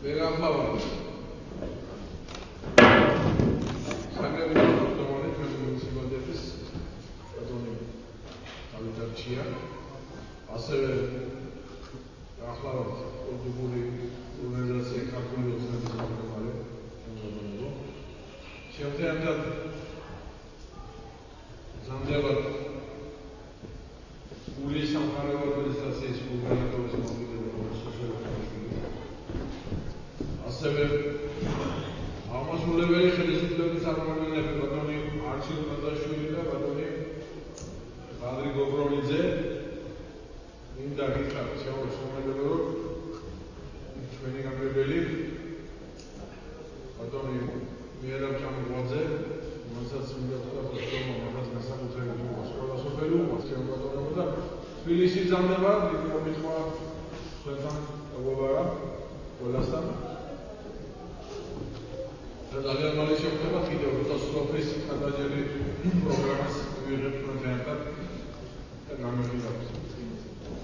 Berambava. Sagrada Domone municipalitatis Adoni Avitarchia. ასევე ახლა ოდუბური ორგანიზაცია ქართული ოცნების გამგებელი შემოგვიყვება. შემდგომად ზამთრად გულის სამხარეო ადმინისტრაციის გუბერნატორის მემკვიდრე სოციალ-ეკონომიკური ასევე აღმასრულებელი ხელისუფლების წარმომადგენლები ბატონი არჩილ ნადაშვილი და ბატონი ბადრი გობროლიძე მინდა გითხრათ შემოგვიყვება რომ ჩვენი გამგებელი ბატონი მიერაბ ჩამოგვაძე რომელსაც მინდა ვთქვათ რომ მაგას განსაკუთრებით სკოლა სოფელი მასშტაბურობა და თბილისში ძამდება დიდი მომთხვა ჩვენთან მოგობარა ყველასთან და ძალიან მალე შევხვდება კიდევ კატასტროფის ხადაჯერი პროგრამას ვიღებთ ჩვენთან და გამოვიდეთ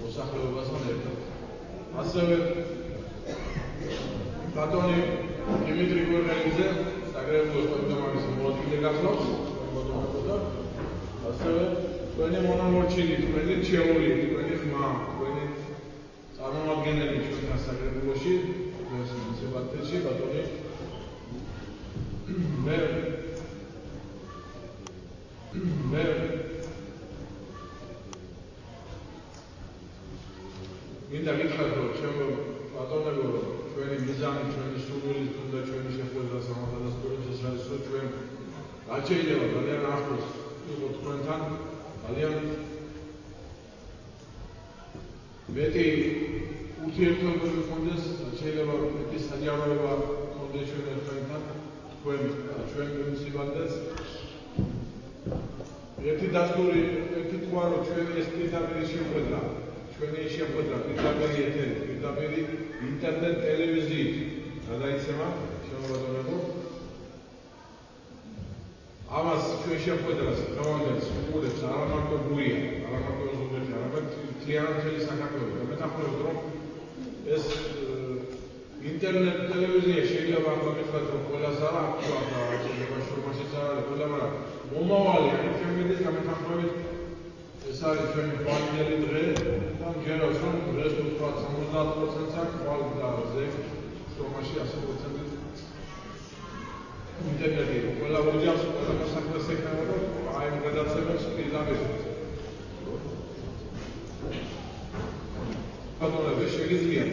მოსახლეობასთან ერთად. ასევე ბატონი დიმიტრი გორგელიძე საგრაფოს კომიტეტის მოადგილე გახლავს და ასევე თქვენი მონამორჩილი, თქვენი რჩეული, თქვენი ხმა, თქვენი წარმომადგენელი ჩვენთან საგრაფოში, მუნიციპალიტეტში ბატონი მე მინდა გითხრათ რომ ჩემო ბატონებო ჩვენი მიზანი ჩვენი სურვილი თუნდა ჩვენი შეხვედრა სამართალდასკვირვების ეს არის რომ ჩვენ რაც შეიძლება ძალიან ახლოს ვიყოთ თქვენთან ძალიან მეტი ურთიერთობები გქონდეს შეიძლება რომ მეტი საჯაროება გქონდეს ჩვენთან ჩვენ მუნიციპალიტეტს ერთი დაწვრილი ერთი თქვა რომ ჩვენი ეს პირდაპირი შეხვედრა ჩვენი შეხვედრა პირდაპირი ეთერი პირდაპირი ინტერნეტ ტელევიზიით გადაიცემა შემოგვიყვება ამას ჩვენ შეხვედრას გავაგებს უყურებს არა მარტო გურია არა მარტო ზუგდიდი არამედ მთლიანად საქართველოს და მეთანხმებით რომ ეს ინტერნეტ ტელევიზია შეიძლება ამბობთ რომ ყველას არ აქვს და შეიძლება შრომაშიც არ არის ყველა მაგრამ მომავალი არის ჩემთვის გამეთანხმებით ეს არის ჩვენი პარტიელი დღე და მჯერავს რომ დღეს თქვა 70%-ს აქვს ხვალ და ზე შრომაში 100% ინტერნეტი ყველა ოჯახს ყველა მოსახლეს ეხება რომ აი ამ გადაცემებს პირდაპირ ბატონო შეგიძლია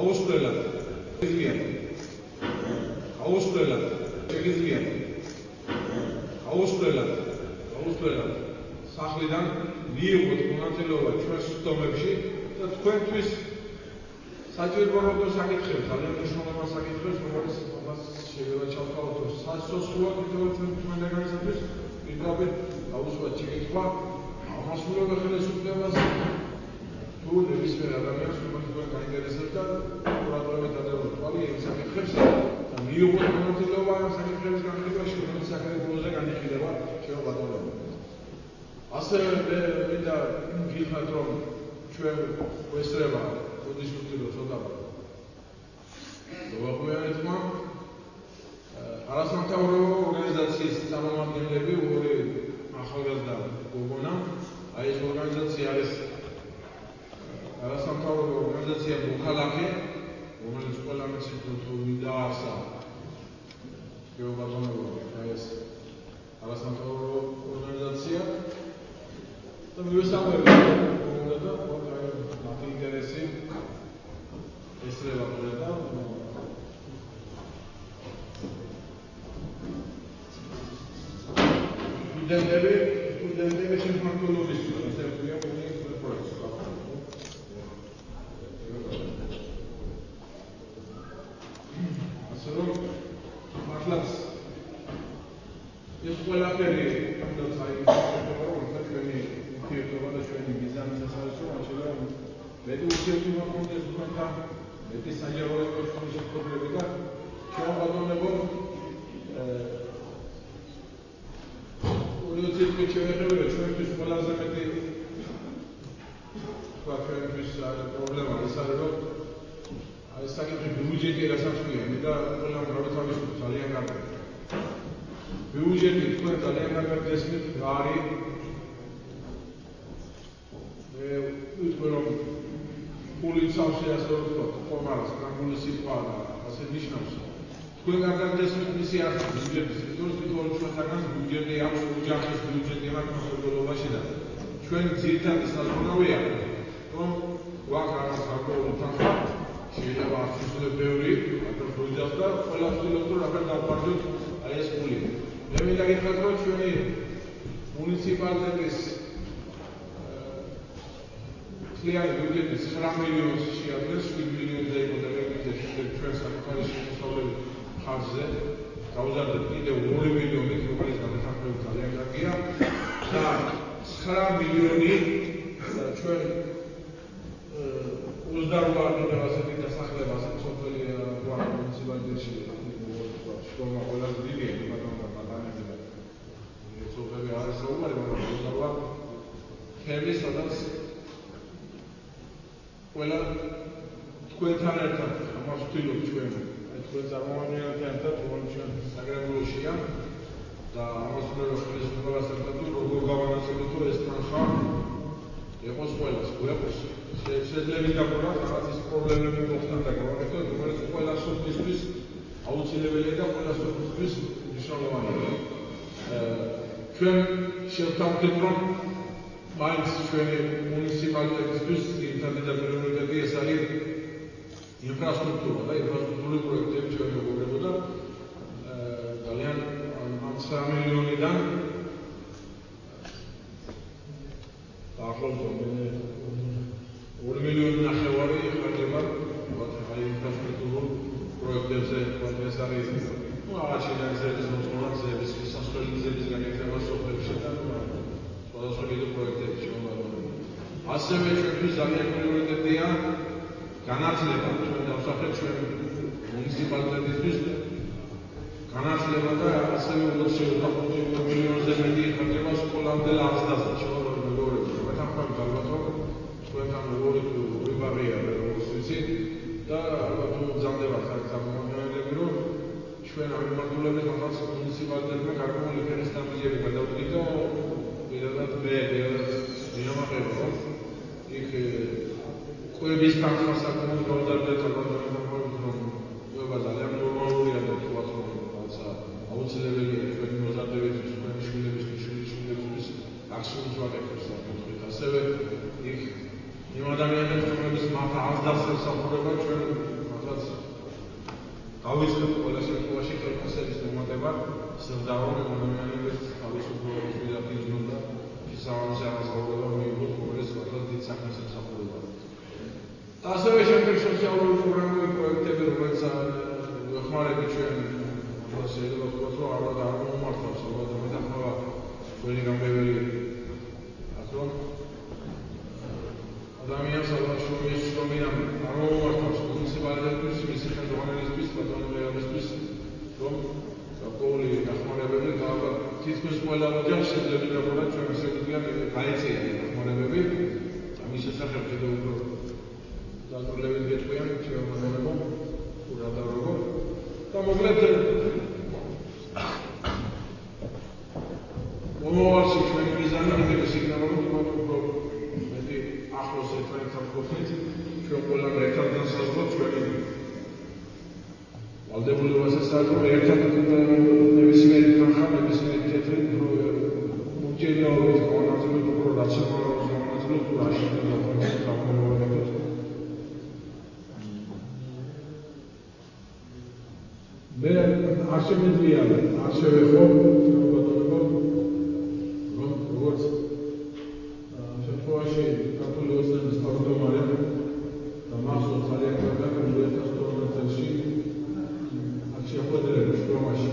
აუსტრალად სახლიდან მიიღოთ მონაწილეობა ჩვენს სტომებში და თქვენთვის საჭირო საკითხებს ძალიან მნიშვნელოვან საკითხებს რომელიც შეიძლება ჩავთვალოთ რომ სასოცხოა თქვენთანისათვის პირდაპირ აუშვათ შეკითხვა აღმასრულებელ ხელისუფლებას თუ ნებისმიერ ადამიანს რომელიც თქვენ გაინტერესებთ და ყურადღებით დადევოთ თვალი იმ საკითხებს და მიიღოთ მონაწილეობა ამ საკითხების განხილვაში რომელიც საქართველოზე განიხილება ჩვენ ბატონებო ასევე მინდა გითხრათ რომ ჩვენ გვესწრება დისკუსიო ცოტა დავაგვიანებთ არასამთავრობო ორგანიზაციის წარმომადგენლები ორი ახალგაზრდა გოგონა აი ეს ორგანიზაცია არის არასამთავრობო ორგანიზაცია მოქალაქე რომელიც ყველა მეცნიერულ თუ დაარსა გეოგრაფიულ აი ეს არასამთავრობო ორგანიზაცია და მივესალმები უნდა და მათი ინტერესი ესწრება და სტუდენტები შემოქმედების ისე ვთქვია პროექტს ასე რომ მართლაც ეს ყველაფერი უნდა საერთოდ ჩვენი ურთიერთობა და ჩვენი მიზანი არის რომ შეიძლება მეტი ურთიერთობა გქონდეს თქვენთან მეტი საჯაროება ჩვენი შეხვედრები და ჩვენ ბატონებო ურთიერთობით შევეხებოდა ჩვენთვის ყველაზე მეტი თქვა ჩვენთვის პრობლემა ის არის რომ აი ეს საკითხი გასაცხიანი და ყველამ გავითვალისწინოთ ძალიან კარგი. ბიუჯეტი თქვენ ძალიან კარგად გესმით რა არის. ვიტყვი რომ ფული ცალში ასე ვთქვათ, ხომარს, კანონი სიტყვა და ასე ნიშნავს. თქვენ კარგად გესმით მისი არხი ბიუჯეტის, იმიტომ რომ თვითონ ჩვენთაგან ბიუჯეტი აქვს, ოჯახის ბიუჯეტი აქვს მოსახლეობაში და ჩვენ ძირითადი საზღვრავია რომ გვაქვს რაღაც გარკვეული თანხა, შეიძლება აქ ისედაც ბევრი, მაგრამ პროექტს და ყველა ვცდილობთ რომ რაბერ დავფარდოთ აი ეს ფული. მე მინდა გითხრათ რომ ჩვენი მუნიციპალიტეტის მთლიანი ბიუჯეტი 9 მილიონს შეადგენს, 7 მილიონზე იპოთეკებით შემდეგ ჩვენ საკუთარი შემოსავლების ხარჯზე გავზარდეთ კიდევ 2 მილიონით, რომელიც გადასახადებით ძალიან კარგია და 9 მილიონი ჩვენ 28 კიდევ ასეთი დასახლება ასეთი სოფელი გვაქვს მუნიციპალიტეტში შრომა ყველაზე დიდია ბატონები და სოფელი არის საუბარი, მაგრამ 28 ხელი სადაც ყველა თქვენთან ერთად ამას ვთვლით ჩვენ თქვენ წარმომადგენელთან ერთად რომელიც ჩვენ საგრაფოშია და ამას უნდა რომ ხელისუფლებას ერთად როგორ გავანაცვლოთ რომ ეს თანხა იყოს ყველას გვეყოს შეძლებს დაგვრა რაღაცის პრობლემები მოხდა და გამოვიდა რომელიც ყველა სოფლისთვის აუცილებელია და ყველა სოფლისთვის მნიშვნელოვანია. ჩვენ შევთავაზეთ რომ მაინც ჩვენი მუნიციპალიტეტისთვის ძირითადი და პრიორიტეტი ეს არის ინფრასტრუქტურა და ინფრასტრუქტურული პროექტები ჩვენ მეგობრებოდა ძალიან ამ 9 მილიონიდან დაახლოებით 2 მილიონი ნახევარი ხარჯება აი ინფრასტრუქტურულ პროექტებზე, ეს არის აღაშენების მოსწავლეების სასწავლო გზების განვითარება სოფლებში და სხვადასხვა კიდევ პროექტები შემოგვიყვება. ასევე ჩვენთვის ძალიან პრიორიტეტია განათლება. ჩვენ დავსახეთ ჩვენ მუნიციპალიტეტისთვის განათლება და ასევე უნდა შევთავაზოთ 2 მილიონზე მეტი ხარჯება სკოლამდელ აღზრდაზე. შემოგვიყვება მეგობრებო, მეთანხმებით ალბათ რომ ჩვენთან როგორი ვიბაღია როგორც ვიცით და ალბათ მგზავდება საერთოდ წარმომადგენლები რომ ჩვენ ამ მიმართულებით რაღაც მუნიციპალიტეტმა გარკვეული ფერის დამზიები გადავდგით და პირადად მეამაყებ რომ იქ კვების თანხა საკუთარ გავზარდეთ ალბათ რომ კვება ძალიან ნორმალურია და თქვათ რომ რაღაცა აუცილებელია ჩვენი მოზარდებისთვის, ჩვენი შვილებისთვის, შვილიშვილებისთვის აქციებს ვაკეთებთ საკუთრებით. ასევე იქ იმ ადამიანებს რომლებიც მათ არ დასახურება ჩვენ რაღაც გავიწყებთ ყველა შემთხვევაში ხელფასების მომატება სრდაო ადამიანებს თავისუფლების პირადი იზნობა და შესაბამისი აღზრდა მიიღოთ რომელიც რაღაც დიდ საქმეს ემსახურება. ასევე შემდეგ სოციალური პროგრამული პროექტები რომელიც ვეხმარებით ჩვენ შეიძლება ვთქვათ რომ ალბათ არ მომართავს ალბათ მეთანხმება ჩვენი გამგებელი რომ ადამიანს ალბათ შრომიდან არ მომართავს მუნიციპალიტეტის მისი ხელმძღვანელისთვის, პატრონებისთვის რომ საკუთარი დახმარებები და ალბათ თითქმის ყველა ოჯახს შეიძლება რომ ჩვენ შეგვიძლია გაეწია დახმარებები ამის შესახებ კიდევ უფრო დაწვრილებით გეტყვიან ჩვენ მოგონებო რა და როგორ და მოკლედ მომავალში ჩვენი მიზანი იმედი სიგნალობით უფრო მეტი ახლოს ერთმანეთთან ყოფნით ჩვენ ყველამ ერთად განსაზღვროთ ჩვენი ვალდებულებაზე საერთოდ ერთად ნებისმიერი თანხა ნებისმიერი თეთრი უჭირაობით განაწილოთ უფრო რაციონალურად განაწილოთ თუ რაში დავამოვალებთ მე არ შემიძლია არ შევეხო რომ როგორც შემთხვევაში ქართული ოცნების თავმჯდომარე და მახსოვს ძალიან კარგად რომ 2012 წელს აქ შეხვედრებაში შრომაში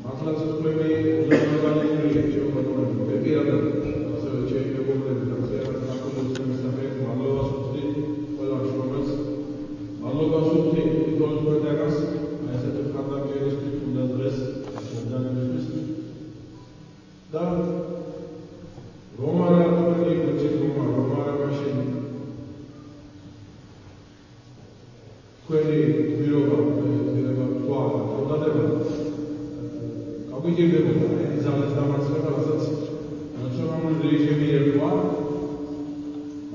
მართლაც თქვენი უზარმაზარია შეხვედრები მე პირადად ასევე ჩემი მეგობრები და ხერხად ქართული ოცნების სახელით მადლობას ვუხდით ყველა შრომას მადლობას ვუხდით თვითონ თქვენთაგანს ესეთი ხარდამჭერისთვის უნდა დღეს შეგანებისთვის ვარ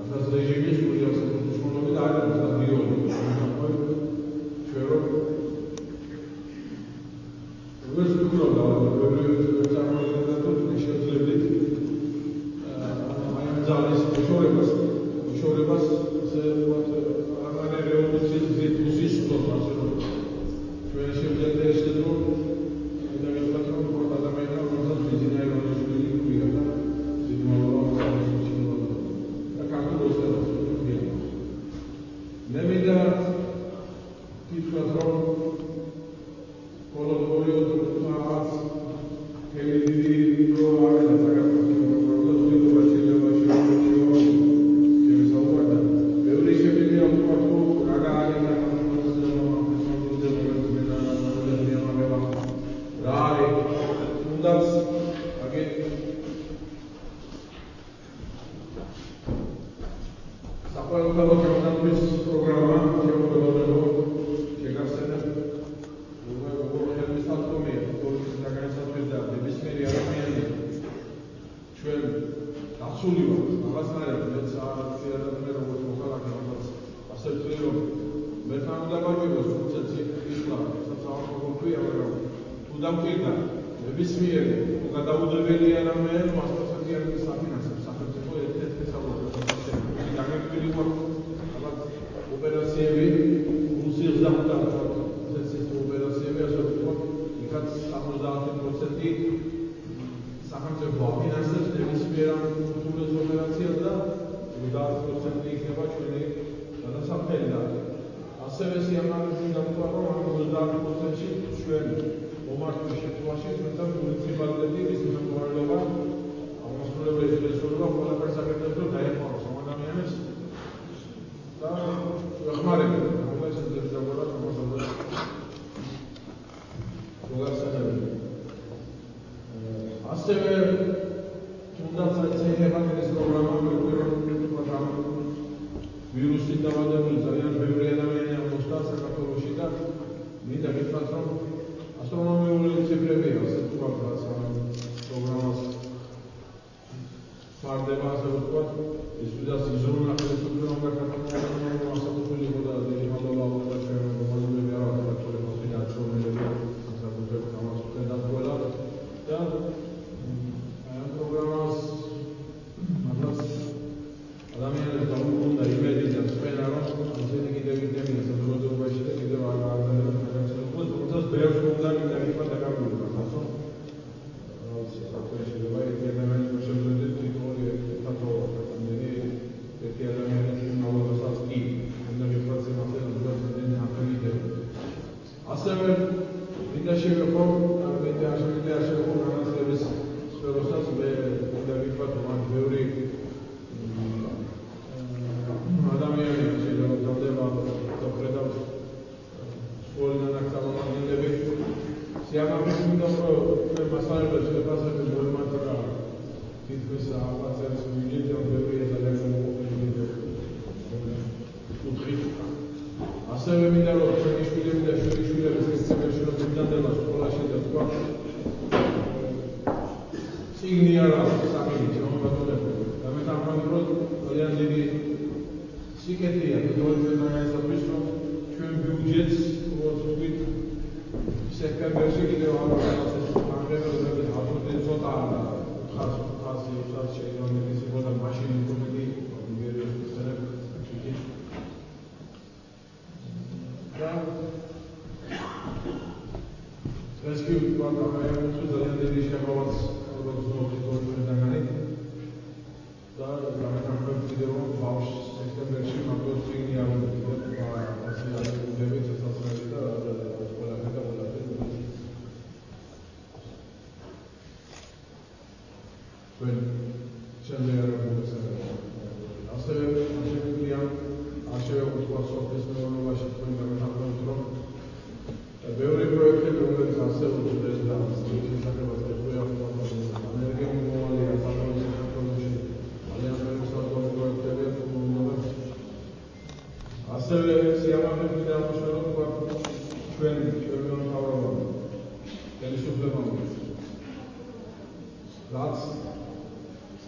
ახლა რეჟიმის კურიალს მოსმენობით არ არის სტადიონი ჩვენ რომ როგორც ვიქნოდა წარმოადგენდა შეძლებდით აი ამ ძალის მოშორებას ასე ვთქვათ აღარ რევოლუციის ძირითულის სიტყვა ჩვენ შეგვიძლია შეძლო და გასაკეთო პორტ ადამიანმა რომელსაც ვიზინაირებული შეგვიძლია და ზოგადად და კანონს მე მინდა თვითონ რომ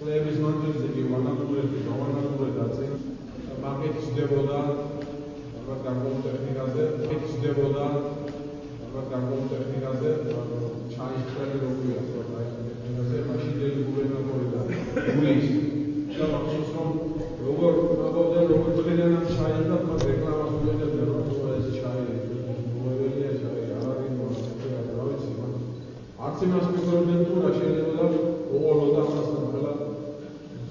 კვლევის მანძილზე კი ვანადგურებდი, დავანადგურებდა მაგით ხდებოდა ალბათ გარკვეულ ტექნიკაზე, ჩაიხრელი როგორია სხვა ტექნიკაზე, მაშინდელი გუბერნატორი და გულის და მახსოვს რომ როგორ წლიდან ჩაიდა მას რეკლამას უწევდა რომ ეს ჩაი მოველია ჩაი არ არის მოასწრება რა ვიცი არც იმას მიგროვდნენ თუ რა შეიძლება უყოლოდა მასთან ყველა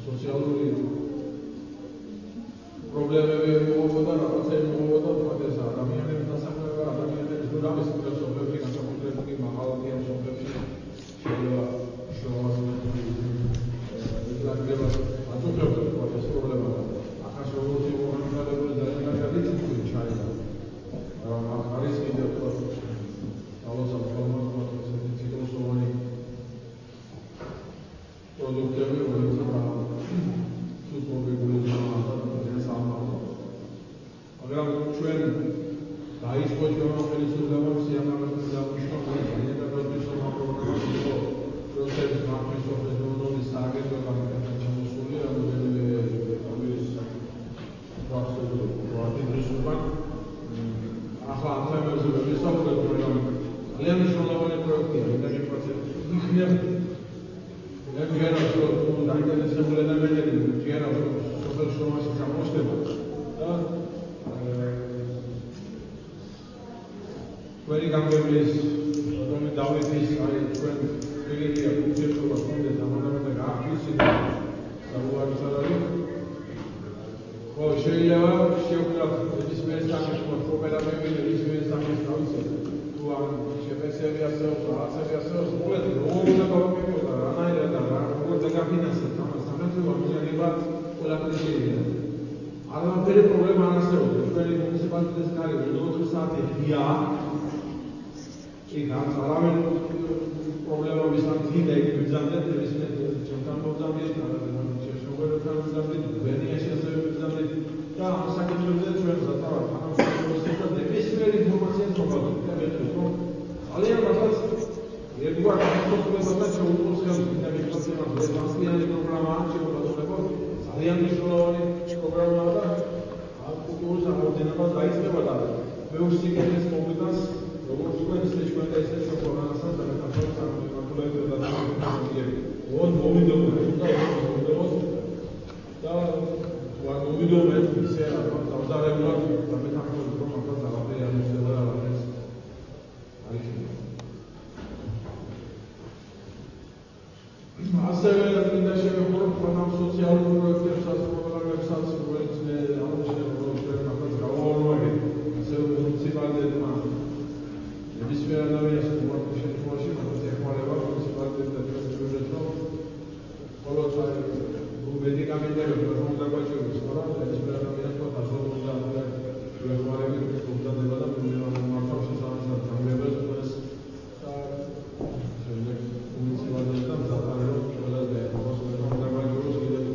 სოციალური პრობლემები მოხდა რაღაცები მოხდა თუმცა ადამიანების დასაქმება ადამიანების რამის პროფესორები განსაკუთრებული მაღალია სოფლებში შეიძლება შევასრულოთ აწუხებდა ეს პრობლემა ახაც როგორც ორგანიზებული ძალიან კარგი ციფრი ჩაიდა რომ არის კიდევ ალოსა ფორმატი ციკლოსოვანი პროდუქტები რომელიც მაგრამ ჩვენ დაიწყო ჩვენმა ხელისუფლებამ სიამოვნებით დაგვიშვა ძალიან დაბალ პროგრამას იყო პროცესის მართლობის ოფისის სააგენტო ჩამოსული რამდენიმე ახლა ამ თემებზე ვისაუბრებთ რომ ძალიან მნიშვნელოვანი პროექტია იმედი პროცესი იქნება გერა რომ დაინტერესებული ადამიანები გერა რომ სოფელ შრომაში ჩამოსდება და ვერი გამგებლის რომელი დავითის აი ჩვენ ეგეთია ფუნქციონალობა ხონდეს ამანამედა გააქცია და უარსალარი ხო შეიძლება შევქნათ ნებისმიერ საკითხს ოპერატивები ნებისმიერ საკითხს თავისი თუ ამ შეფასებები ასეულს რაღაცები ასეულს მოკლედ როგორ უნდა გავაკეთოთ რანაირად და როგორ დაგაფინანსებთ ამას სახელმწიფო მიზანება ყველაფერი შეიძლება არაფერი პრობლემა არ არსებობს ჩვენი მუნიციპალიტეტის კარი 24 საათი ღია იქ არავინ პრობლემების არ თინდა იქ ბიზნესთან ნებისმიერ ჩემთან მოგზავნით შეშობერებთან მოგზავნით ბენიაში ასევე მოგზავნით და ამ საკითხებზე ჩვენ ზატარავთ თანამშრომლობასა და ნებისმიერ ინფორმაციას მოგავთ და მეტყვით რომ ძალიან მაგას ერთგვარ განსხვავებასთან შეუწყოს ხელს ინტერნეტისგან რესპონსიანი პროგრამაა შემოგვაწოდებო ძალიან მნიშვნელოვანი პროგრამაა და ამ კულტურის აღორძინებას დაიწყება და ბევრ სიგნალს მოგიტანს როგორც თქვენ ისე ჩვენ და ისე პროგრამასაც და მეტაფორას ამბულატორია და დამოკიდებული ვარ მომიდობთ და ვარ მომიდობთ ისე დავზარებლად და მეტაფორას პროგრამას აღაფერი ამოსდება და რაღაც არის ასევე მინდა შევეხმაროთ პროგრამ სოციალურ პროექტებსაც პროგრამებსაც რომელიც ამოშენებენ პროექტებს მაგას გავავალვაგეთ ასევე მუნიციპალიტეტმა ნებისმიერ ადამიანს უარყოფის შემთხვევაში მაგას ეხმარება მუნიციპალიტეტი და ჩვენს ყოველთვის მედიკამენტები რომ დაგვაჭიროს მაგრამ ნებისმიერ ადამიანს თვითონ უნდა ეხმარებით უბრალოდ და მიმართავს შესაბამისად გამგებელს ყველას და შემდეგ მუნიციპალიტეტთან დაკავშირებით ყველა დაგვაჭიროს კიდევ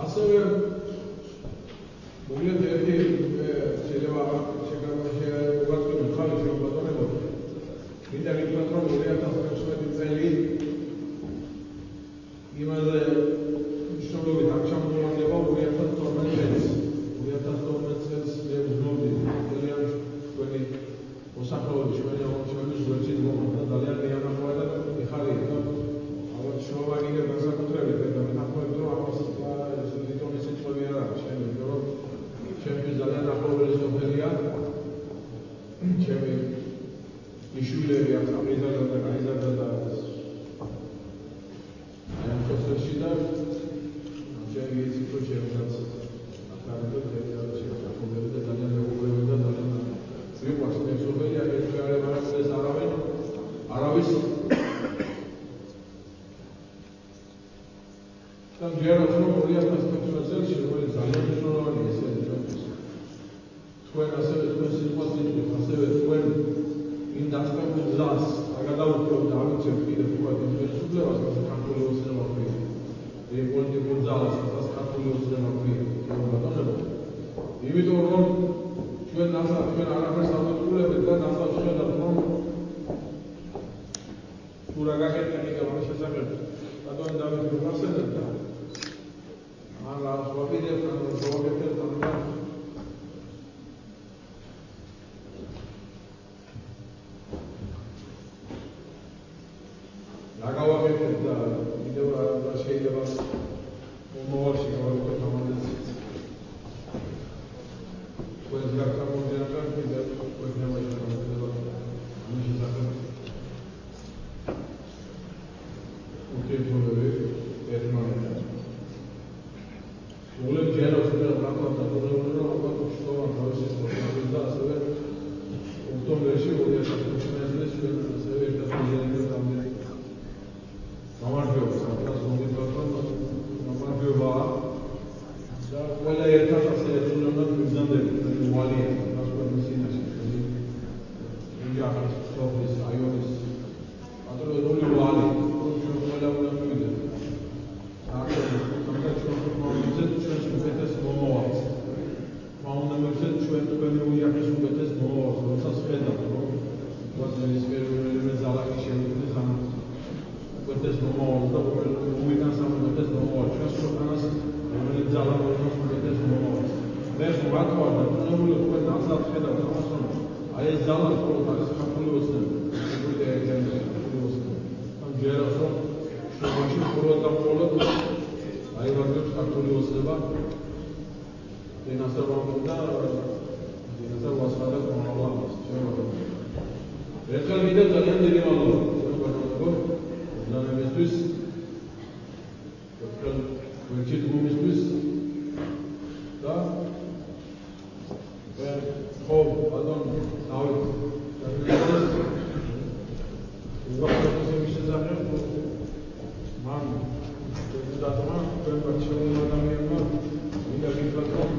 ასევე მოგვიყვება ერთი შეიძლება შეგავაშე ხალი შეუბატონებოდ მინდა გითხრათ რომ 2016 წელი იმაზე მნიშვნელობით არ ჩამოყალიბება 2012 წელს მე ვგნობდი ძალიან ჩვენი მოსახლეობის ჩვენი ზღვერცი და ძალიან მეანახვა და ეხარია და ალბათ შრომაგინე განსაკუთრებით და მეთანხმებით რომ ამას თვითონ ისე წვევი არ არის შემიძლია რომ ჩემთვის ძალიან ახლოველი სოფელია ჩემი იშვილები აქ ამიზარდა და გაიზარდა და ამ სოფელში და ჩემი ციკლო შემოგვაც აკარებდა ახლოველი და ძალიან მეუღლეები და ძალიან ვიყვარს მე სოფელი აქ არის ეს არავის და ჯერა რომ 2016 წელს რომელიც ძალიან მნიშვნელოვანია ეს თქვენ ასევე თქვენ სიტუაციით ასევე თქვენ იმ დასწრებულ გზას გადავუხმოთ და ავიცეთ კიდევ თქვენ ხელისუფლებას და საქართველოს ოცნება ქვია პოლიტიკურ ძალას და საქართველოს ოცნება ქვია იმიტომ რომ ჩვენ არაფერს ავიწყულებთ და დასაწყისად რომ თუ რა გაკეთებთ მასალ ხედავთ ამას, რომ აი ეს ძალა მხოლოდ არის ქართული ოცნება, რესპუბლიკა ერთიანი ქართული ოცნება. ან ჯერავს რომ შემოში მხოლოდ და მხოლოდ აი ვარგებს ქართული ოცნება ენასაბამდა ვასხადებს მომავალ ამას. ერთხელ მინდა ძალიან დიდი მადლობა ბრძანებისთვის, ერთხელ ვერჩით გუმისთვის და ხო, ბატონ დავით უღალატოს იმის შესახებ მან დედატმა ჩვენ პარჩეულ ადამიანმა მინდა გითხრათ რომ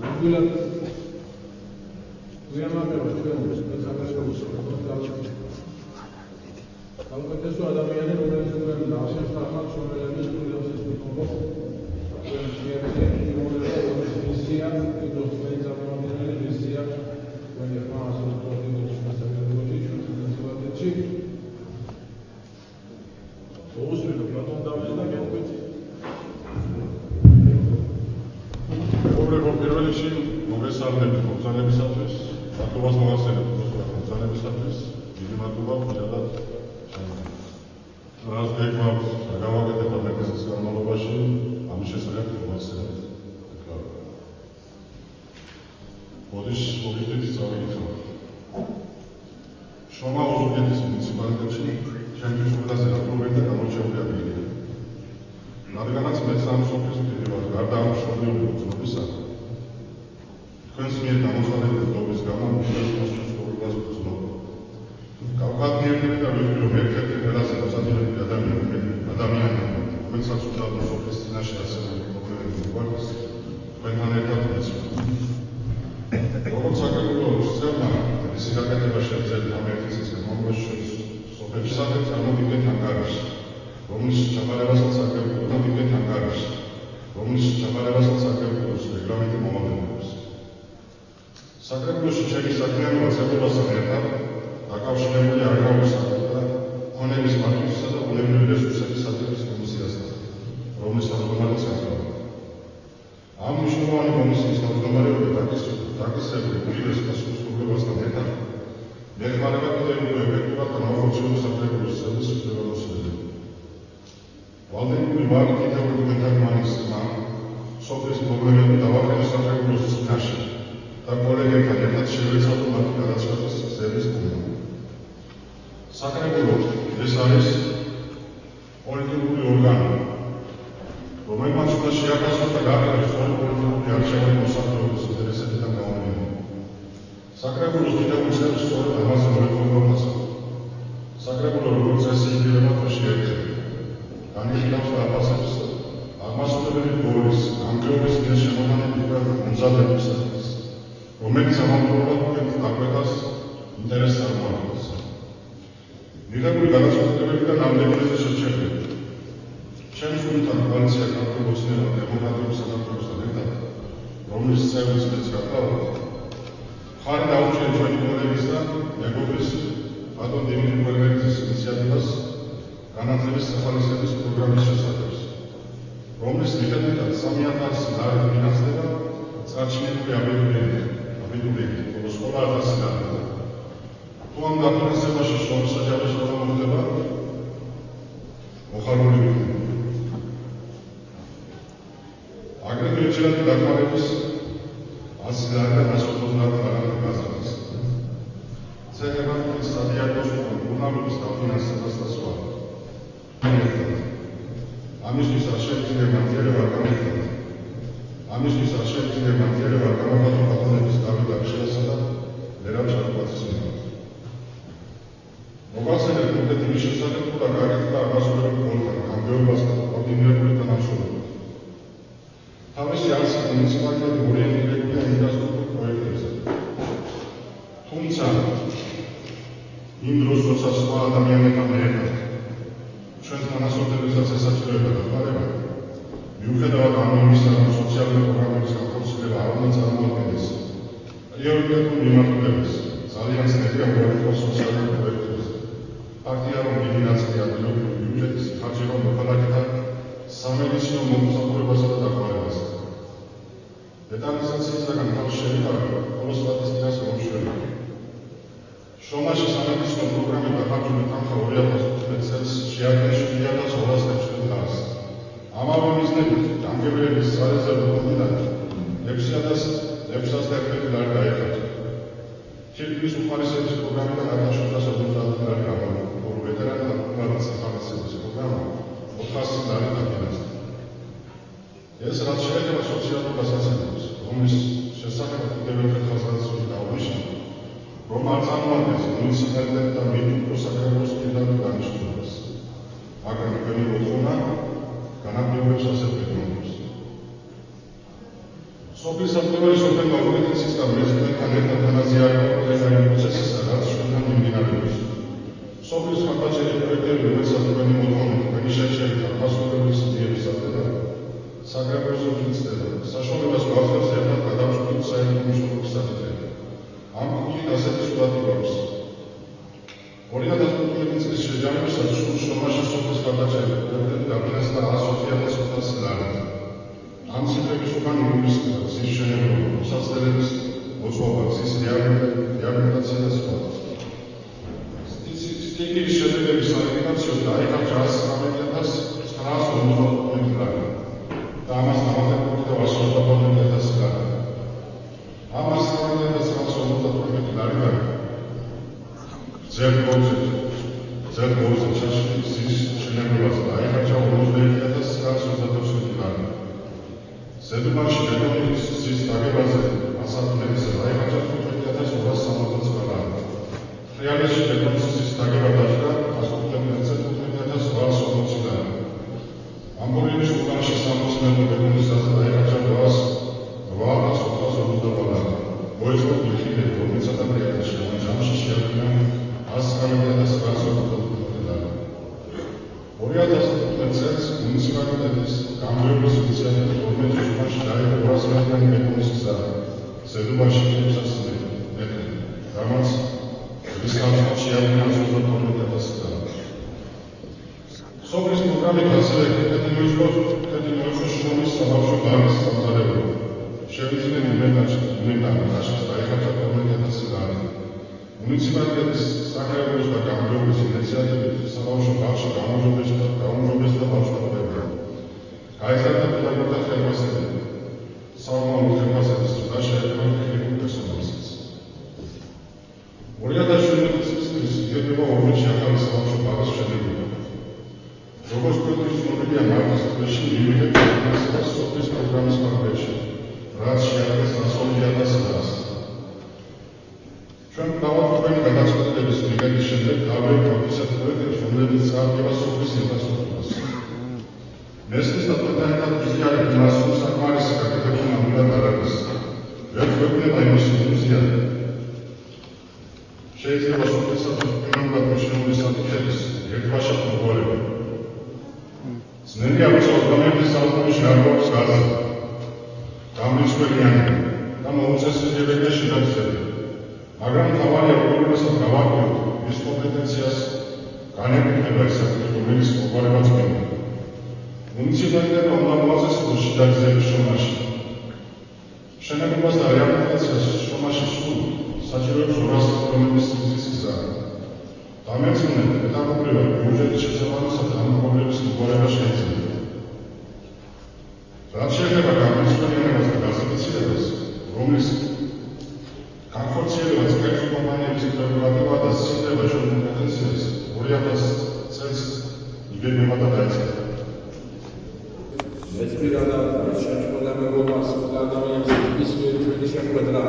ნამდვილად ვიამაყება ჩვენ საქართველოს საუკეთესო ადამიანი რომელიც ჩვენ ნახევს ახალ შრომელების პროგრამის მიხედვით ჩვენ შეერჩეთ იმონება მისია იქნოს ჩვენი წარმომადგენელი მისია ჩვენ ერთმა ასოციაციების შესაძლებლობებში ჩვენ საზოგადოებაში ოღონდ ბატონ დავით და გეუბნებით პირველ რიგში მოგესალმებით მოგზაურებისათვის მადლობას მოგახსენებთ მოგზაურებისათვის დიდი მადლობა უბრალოდ რაც გეკმაქვს გავაკეთებთ მეკეσεις განმავლობაში ამის შესახებ მოგახსენებთ ბოდიშ მოგიწევთ წავიდეთ შრომა ოზურგეთის მუნიციპალიტეტში ჩემთვის ყველაზე ნაკლებად და გამოჩენილი ადგილია რადგანაც მე სამსოფლის მდივარ გარდა ამ შრომული მოძრაობისა თქვენს მიერ გამოცხადებული დობის გამო მუშაობის მოსწავლებას ვგრძნობა. გავგადნიერდები და ვიღები რომ ერთ-ერთი ყველაზე მოსაძლებელი ადამიანი, რომელსაც უდავ მოსწავლის წინაშე ასევე პრობლემები გვაქვს, თქვენთან ერთად ვეცნობ. როგორც საქართველოს წევნა, მისი გაკეთება შეძლებთ ამ ერთი წლის განმავლობაში სოფლის სახით წარმოვიდგენთ ანგარიში, რომლის ჩაბარებასაც აგებულებით ანგარიში, რომლის ჩაბარებასაც აგებულოს რეგლამენტი მომადგენლებს. საქართველოში ჩემი საქმიანობა წევრობასთან ერთად დაკავშირებული არქაულის საკითხთან, ქონების მართვისა და ბუნებრივი რესურსების საწევრის კომისიასთან, რომლის თავმჯდომარეც ვარ. ამ მნიშვნელოვანი კომისიის თავმჯდომარეობა დაკისრებული უნივერსიტეტის სრულდებასთან ერთად მეხმარება კიდევ უფრო ეფექტურად და მოხორციელოს საფრანგეთის ცოდნის შესაძლებლობებს. ვალდებული ვარ კიდევ დოკუმენტური მანისმა სოფლის პრობლემები დავაყენოს საფრანგეთის წინაშე. და კოლეგებთან ერთად შევეცადოთ მათი გადაწყვეტის გზების გულა. საკრებულო ეს არის პოლიტიკური ორგანო, რომელმაც უნდა შეაფასოს და გააკეთოს პოლიტიკური არჩევანი მოსახლეობის ინტერესებიდან გამომდინარე. საკრებულოს დიდებული წევრი სწორედ ამაზე მოეწყობათ. საკრებულო როგორც წესი იგივე დღეში ერთად განიხილავს და აფასებს აღმასრულებელი ბორის გამგეობის მიერ შემოგანებული მომზადებისათვის რომელიც ამავდროულად დაგვეყავს ინტერესს წარმოადგენს. მიღებული გადაწყვეტილებებიდან რამდენიმე შეჩერდება. ჩემს გუნდთან კოალიცია ქართულ ოცნებად დემოკრატიულ საქართველოსთან ერთად, რომლის წევრიც მეც გახლავთ, ხარი დაუჭირეთ ჩვენი კოლეგის და მეგობრის ბატონ დიმიტრი მკვდრელიძის ინიციატივას განათლების სახალისების პროგრამის შესახებ, რომლის მიხედვითაც 3000 ლარი ფინანსდება წარჩინებული აბიტურიენტები, ხოლო სკოლა არ დასრულდა. თუ ამ დაფინანსებაში შორისაჯარო სკოლა მოხდება, მოხარული ვიქნება. აგრეთვე ეჭირათ დახმარების 100 ლარი და 190 ლარი გაზრდის. ცეკვების სადიაგნოზო უნარობის დაფინანსებას და სხვა. ამისთვის არ შეიძლება მანძილება გამართება. ამისთვის არ შეიძლება მანძილება გამართება ბატონების დავით აღშენასა და ლერა ჩარკვაძის მიმართ. მოგახსენებთ კონკრეტ იმის შესახებ, თუ რა გააკეთა აღმასრულებელი ბორთან, გამგეობას და კოორდინირებული თანამშრომლობა. თავისი არცი მუნიციპალიტეტი ორიენტირებულია ინფრასტრუქტურულ პროექტებზე. თუმცა იმ დროს, როცა სხვა ადამიანებთან ერთად ჩვენს თანასწორდებასაც ესაჭიროება დახმარება, მიუხედავად ამისა, რომ სოციალური პროგრამების განხორციელება არ უნდა წარმოადგენდეს პრიორიტეტულ მიმართულებას, ძალიან ძნელია უერთოს სოციალურ პროექტებზე. ფაქტია, რომ დიდი ნაწილი ადგილობრივი ბიუჯეტის ხარჯება მოქალაქეთა სამედიცინო მომსახურებასა და დახმარებასა. დეტალიზაციისაგან თავის შევიტანება, ხოლო სტატისტიკას მომშვენია. შრომაში სამედიცინო პროგრამები დახარჯული თანხა 2015 წელს შეადგენს 7,217 ამავე მიზნებით დამგებლების სარეზერვო კომიტეტი 6,611 ლარი დაიხარჯა. თითქმის უხარისხების პროგრამიდან 1750 ლარი გამოიყო, ხოლო ვეტერანთა სახელმწიფოს პროგრამა 400 ლარი დაფინანსდა. ეს რაც შეეხება სოციალურ გასაცდელებს, რომლის შესახებ კიდევ ხაზგასმული დაუნიშნა, რომ არ წარმოადგენს მუნიციპალიტეტ და მიწურო საკრებულოს პირდაპირ დანიშნულებას, მაგრამ ჩვენი მოთხოვნა განაპირობებს ასეთ მეთოდებს. სოფლის სამთავროების სოფელმა ორგანიზაციის და მეზობელთან ერთად თანაზიარება პროცესისა, რაც ჩვენთან მიმდინარეობს. სოფლის ხარჯაჭერის პროექტები, რომელსაც ჩვენი მოთხოვნით ჩვენი შეჭერით ახალგაზრდობის დიებისადმი საკრებულოს მიწდება, საშუალებას გვაძლევს ერთად გადავწყვიტოთ საერთო მნიშვნელობის საკითხები. ამ კუთხით ასეთი სურათი გვაქვს. 2015 წლის შეჯამებისას შრომაში სოფლის ხარჯაჭერის პროექტები დაფინანსდა 120,500 ლარი. ამ ციფრების უკან იურის გზის შენერგება, მოსაცდელების მოწყობა, გზის რეაბილიტაცია და სხვა. სტიქიის შედეგების საინფორმაციო დაიხარჯა 119,950 ლარი. და ამას დამატებული და 850,000 ლარი. ამას 850,000 ლარიდან ზერბოზე გზის შენერგებაზე დაიხარჯა 51,922 ლარი. ზედუბანში ბეტონის გზის დაგებაზე ასაფინანსებაზე დაიხარჯა 5,269 ლარი. თრიალეთში ბეტონის გზის დაგება დაჭდა 115,880 ლარი. ამბოლენის უბანში სამოსმენო ბეტონის გზაზე დაიხარჯა 8,450 ლარი. მოეწყო ბილქიდები, რომელსაც ამერიკაში ჯამში შეადგინა 100,980 ლარი. 2015 წელს მუნიციპალიტეტის გამგეობის ინიციატივით 12 უბანში დაიხო 200 მეტრიანი ბეტონის გზა ზედუბანში 600 მეტრი, რამაც რის ხალხად შეადგინა 22,000 ლარი. სოფლის პროგრამით ასევე კეთილი მოიწყო შრომის საბავშვო ბაღის სამზარეულო. შევიძინე უმეტანაშს დაიხარჯა 12,000 ლარი. მუნიციპალიტეტის საკრებულოს და გამგეობის ინიციატივით საბავშვო ბაღში გაუმჯობესდა ბავშვებია. გაიზარდა პედაგოგთა ხელფასები, საომარი ხელფასების და შეერთება ტექნიკურ პერსონალსაც. 2017 წლის იღებება ორჯერ ახალი საბავშვო ბაღის შედეგება. როგორც პროექტის ცნობილია მარტის თვეში მივიღეთ ფინანსებას სოფლის პროგრამის პაკეტში, რაც შეადგენს 120,000 ლარს. ჩვენ გავაკეთებთ გადაწყვეტილების მიღების შემდეგ გავაკეთებთ ისეთ პროექტებს, რომლებიც წარდგება სოფლის ინფრასტრუქტურას. მესტის და პატარათა ბიზნესის მასშტაბ საკმარისი გაკეთებული ნამდვილად არ არის. ვერ გვეუბნება იმის ილუზია. შეიძლება სოფლისა და პიროვნულად მნიშვნელობის საკითხების ერთბაშად მოგვარება. ძნელია ვიწყოთ გამეფის საუკუნეში არ გვაქვს გაზა. გამრიცხველიანი და მოუწესრიგებელია შედარება. მაგრამ თავარია პროგრესად გავაკეთოთ ის კომპეტენციას განეკუთვნება ის საკითხი, რომელიც მოგვარებაც გქონდა. მუნიციპალიტეტმა უნდა მოაწესრიგოს შედარების შრომაში. შენერგებას და რეაბილიტაციას შრომაში სულ საჭიროებს 200 კილომეტრის სიგრძის გზა. დამერწმუნებით პედაგოგებრივად ბიუჯეტის შესაბამისად ამ პრობლემის მოგვარება შეიძლება. რაც შეეხება გამრიცხველიანებას და გაზაფიცილებას, რომლის განხორციელებაც კერძო კომპანიების პრეროგატივა და სისტემა ჩვენ კომპეტენციას 2000 წელს იგეგმება და დაიწყება. მეც პირადად შეჭრა მეგობარს და ადამიანს ის ჩვენი შეხვედრა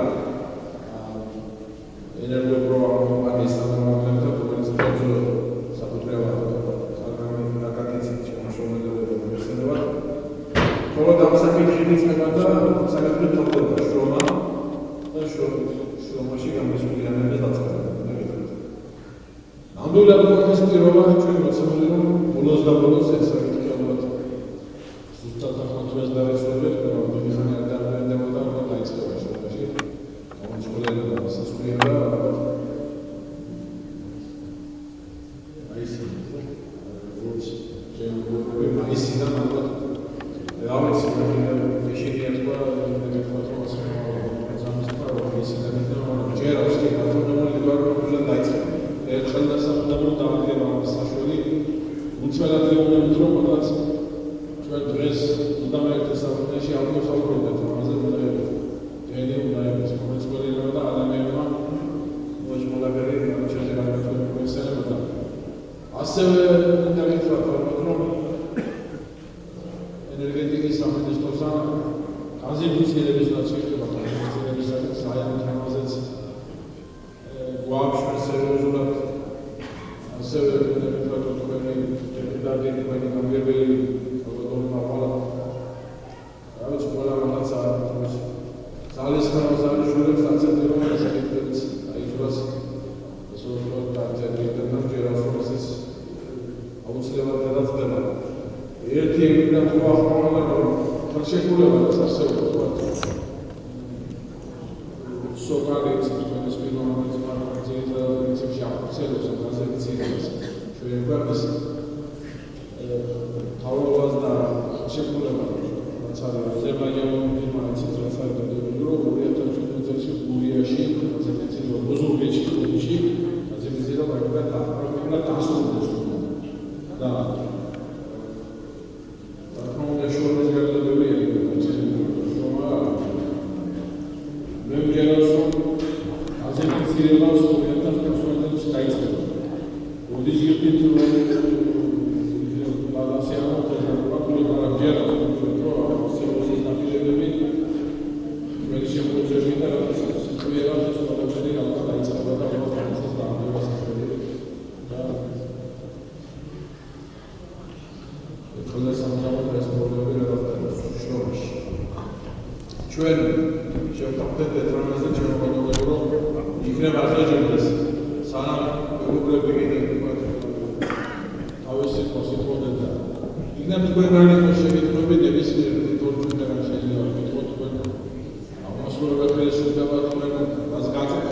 ენერგოპროგრამა კომპანიის წარმომადგენელთა, რომელიც პროცესორ საფუძველად პროგრამის დაკეთებით შემოშრომელობა მიხსენება. მხოლოდ ამ საკითხით იწყება და საკითხი თორდება შრომა და შრომაში გამოსვლიანების დაწყება. ნამდვილად მოხდეს პირობა ჩვენ მოცემული რომ ბოლოს და ბოლოს ეს საკითხი ალბათ ზუსტად ახალთვეს დაეცვალეთ, მაგრამ დიდი ხანი არ დაგვენდებოდა რომ დაიწყება შრომაში. გამოცვლიანება სასწრაფოა და მაისიდან ალბათ რა ვიცი, შეიძლება თქვა, რომ ეს ენერგეტიკის სამინისტროსთან განზრახვის რაც შეეხება განზრახვის საერთო თემაზეც გვაქვს სერიოზულად ასევე ვთქვათ თქვენი დეპუტატი თქვენი გამგებელი ნორმალურად რაც ყველა რაღაცა ზალის ხარვაზალიშვილი საცენტრალო საკითხებიც აიძულებს სულ დაწერილ ჯერასოლის აუცილებლად გადაწყვეტა ერთი მიგრანტ მოახმოვანა რომ შეგვიძლია ასევე ვთქვათ სოკალიც თქვენს პიროვნების მართლაც ახორციელებს განზრახვის ჩვენ გვაქვს თავრობას და შეგვიძლია რაც არის აზერბაიჯანის დიპლომატიის რაცარდები რომ 2017 წელს გურიაში განზრახვის ბოზურგეთში გურიაში აზერბაიჯანის პროგრამა დასრულდა და ჩვენ შევხვდეთ ეტრანაზე ჩემოგონებოდა რომ იქნება აღეჯერდეს სანამ ევროპები კიდევ თავისი პოზიციოდან და იქნება თქვენგანი შეგიძლიათ ნებისმიერ თორჩუნდან შეიძლება ვთქვათ თქვენ აღმასრულებელი შედება თქვენ მას გაწევთ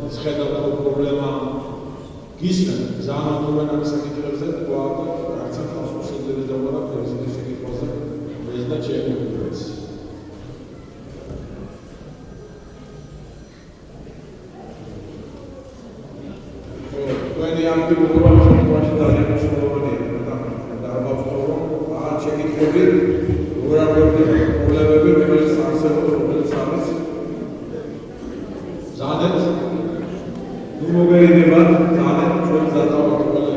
რაც ხედავთ პრობლემა გისმენ ზანა თქვენ საკითხებზე გვაქვს რაც ახალ შეძლებს და პრეზიდენტის შეკითხვაზე ეს და ჩემს ამ პირობებთან შემთხვევაში ძალიან მნიშვნელოვანია და ალბათ რომ აღარ შეკითხები უბრალოდ პრობლემები რომელიც არსებობს რომელიც არის ზადეთ ნუ მოგერიდება ზადეთ ჩვენ ზადავთ პრობლემები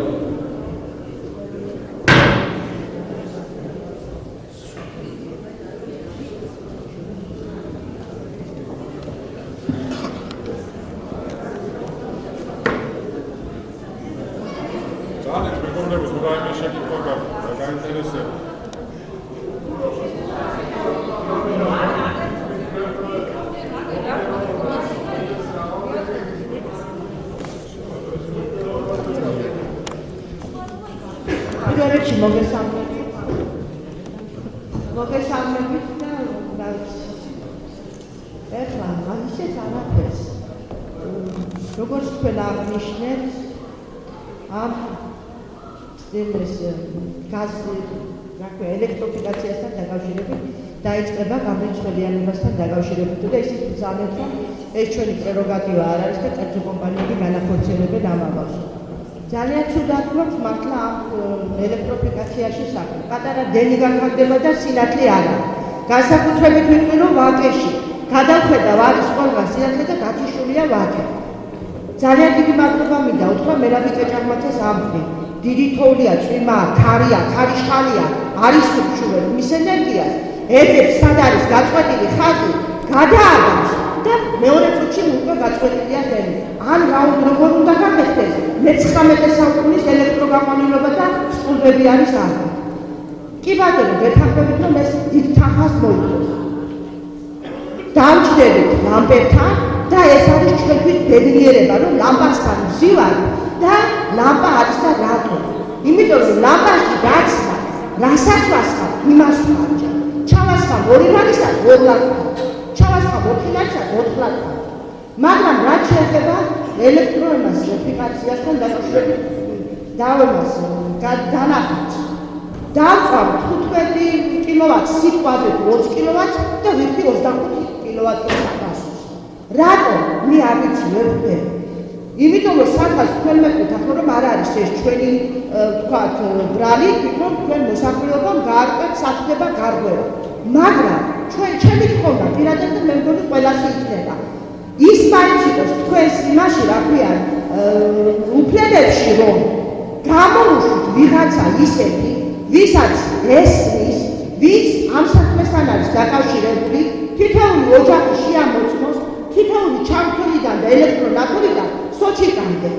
ელექტროფიკაციასთან დაკავშირებით დაიწყება გამრიცხველიანებასთან დაკავშირებით და ისიც ბრძანეთ რომ ეს ჩვენი პრეროგატივა არ არის და კერძო კომპანიები განახორციელებენ ამ ამბავს. ძალიან ცუდად გვაქვს მართლა ამ ელექტროფიკაციაში საქმე. პატარა დენი განხარდება და სინათლე არა. განსაკუთრებით ვიტყვი რომ ვაკეში გადავხედავ არის ყველგან სინათლე და გათიშულია ვაკე. ძალიან დიდი მადლობა მინდა უთხრა მერაბი კეჭარმაცას ამბრი. დიდი თოვლია, წვიმა, ქარია, ქარიშხალია, არის უჩვევი მის ენერგიას. ერთებს სად არის გაწყვეტილი ხაზი, გადააგავს და მეორე წუთში უკვე გაწყვეტილია ხელი. ან როგორ უნდა გაგეხდეს? მე-19 საუკუნის ელექტროგაყვანილობა და სტულბები არის ამ. კი ბატონო, ვეთანხმებით რომ ეს დიდ თანხას მოიწევს. დამჭდებით ლამპებთან და ეს არის ჩვენთვის ბედნიერება, რომ ლამპასთან ვზივარ და ლამპა არის და რატო? იმიტომ რომ ლამპაში გაცდა, რასაც ვასხა, იმას ვხარჯა. ჩავასხა 2 ლარისა, 2 ლარი. ჩავასხა 4 ლარისა, 4 ლარი. მაგრამ რაც შეეხება ელექტროენერგეტიკასთან დაკავშირებით დავემას განახორციელებს. დავწავ 15 კილოვატს, სიტყვაზე 20 კილოვატს და ვიხდი 25 კილოვატის გასვას. რატო? მე არ ვიცი, ვერ ვხვდები. იმიტომ რომ სადღაც თქვენ მეკვეთ ახლა რომ არ არის ეს ჩვენი თქვათ ბრალი, თვითონ თქვენ მოსახლეობამ გაარკვევთ სათდება გარღვევა. მაგრამ ჩემი თქმა პირადად და მე მგონი ყველასი იქნება. ის მაინც იყოს თქვენს იმაში რა ქვია უფლებებში რომ გამოუშვით ვიღაცა ისეთი, ვისაც ესმის, ვის ამ საქმესთან არის დაკავშირებული, თითოეული ოჯახი შეამოწმოს, თითოეული ჩამქრიდან და ელექტრონატურიდან სოჭიკამდე.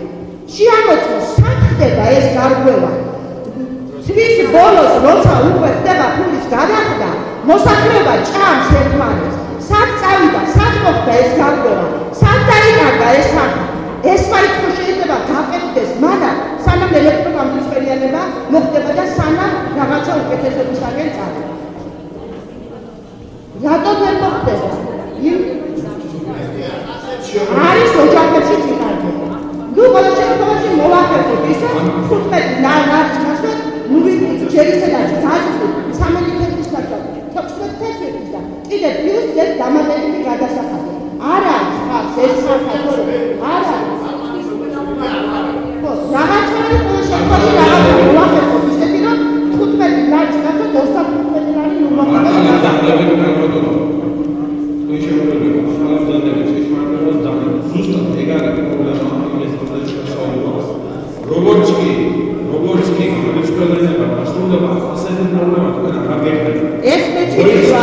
შეამოწმოს, სად ხდება ეს გარღვევა. თვის ბოლოს, როცა უკვე ხდება ფულის გადახდა, მოსახლეობა ჭამს ერთმანეთს. სად წავიდა, სად მოხდა ეს გარღვევა, სად დაიკარგა ეს ხალხი. ეს მაინც შეიძლება გაკეთდეს, მაგრამ სანამ ელექტროგამძლეობა მოხდება და სანამ რაღაცა უკეთესობისაკენ წავიდა. რატომ ვერ მოხდება? არის ოჯახებში წინარდება. ნუ ყველა შემთხვევაში მოვახერხოთ ისე 15 ნარჩას და ნუ ჯერ ისედაც გაზრდილი 13 თეთრის ნაცვლად 16 თეთრის და კიდე პლუს ეს დამატებითი გადასახადი. არ არის ხალხს ეს სახალხო არ არის. ხო, რაღაცა არის ყველა შემთხვევაში რაღაცა მოვახერხოთ ისეთი რომ 15 ნარჩას და 25 ნარი ნუ მოხდება. როგორც კი ხელისუფლება მასშტაბდება ასეთი პრობლემა თქვენ არ გაგეხმართ. ეს მეცნიერია.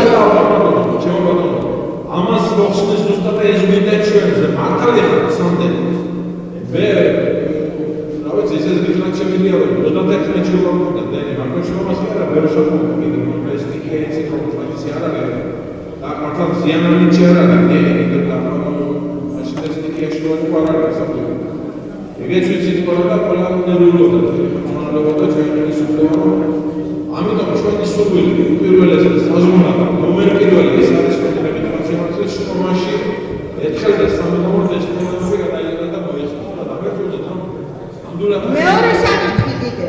ამას მოხსნის ზუსტად ეს მინდა ჩვენზე მართალი ხარ სამდენ. მე რა ვიცი ეს გიხრან შემიძლია რომ 31-ში ვამბობ და მაგრამ შემოს კი არა ვერ შევხვდები კიდევ ეს ტიქეიცი კონფერენცი არ არის. და მართლა ზიანალიჩი არ არის ნელი და მაშინ ეს ტიქეში რო არ არის საფუძველი. ეგეც ვიცით ყველა და ყველა ნერვულობდა და ჩვენი ხელისუფლება ამიტომ ჩვენი სურვილი პირველად საზრუნავდა ნომერ პირველი ეს არის კონტრიბუციის შრომაში ერთხელ და სამუდამოდ ეს პრობლემები გადაიღო და მოიხსნა და დაგეჭირდა რომ ამდულად მეორე საკითხი კიდე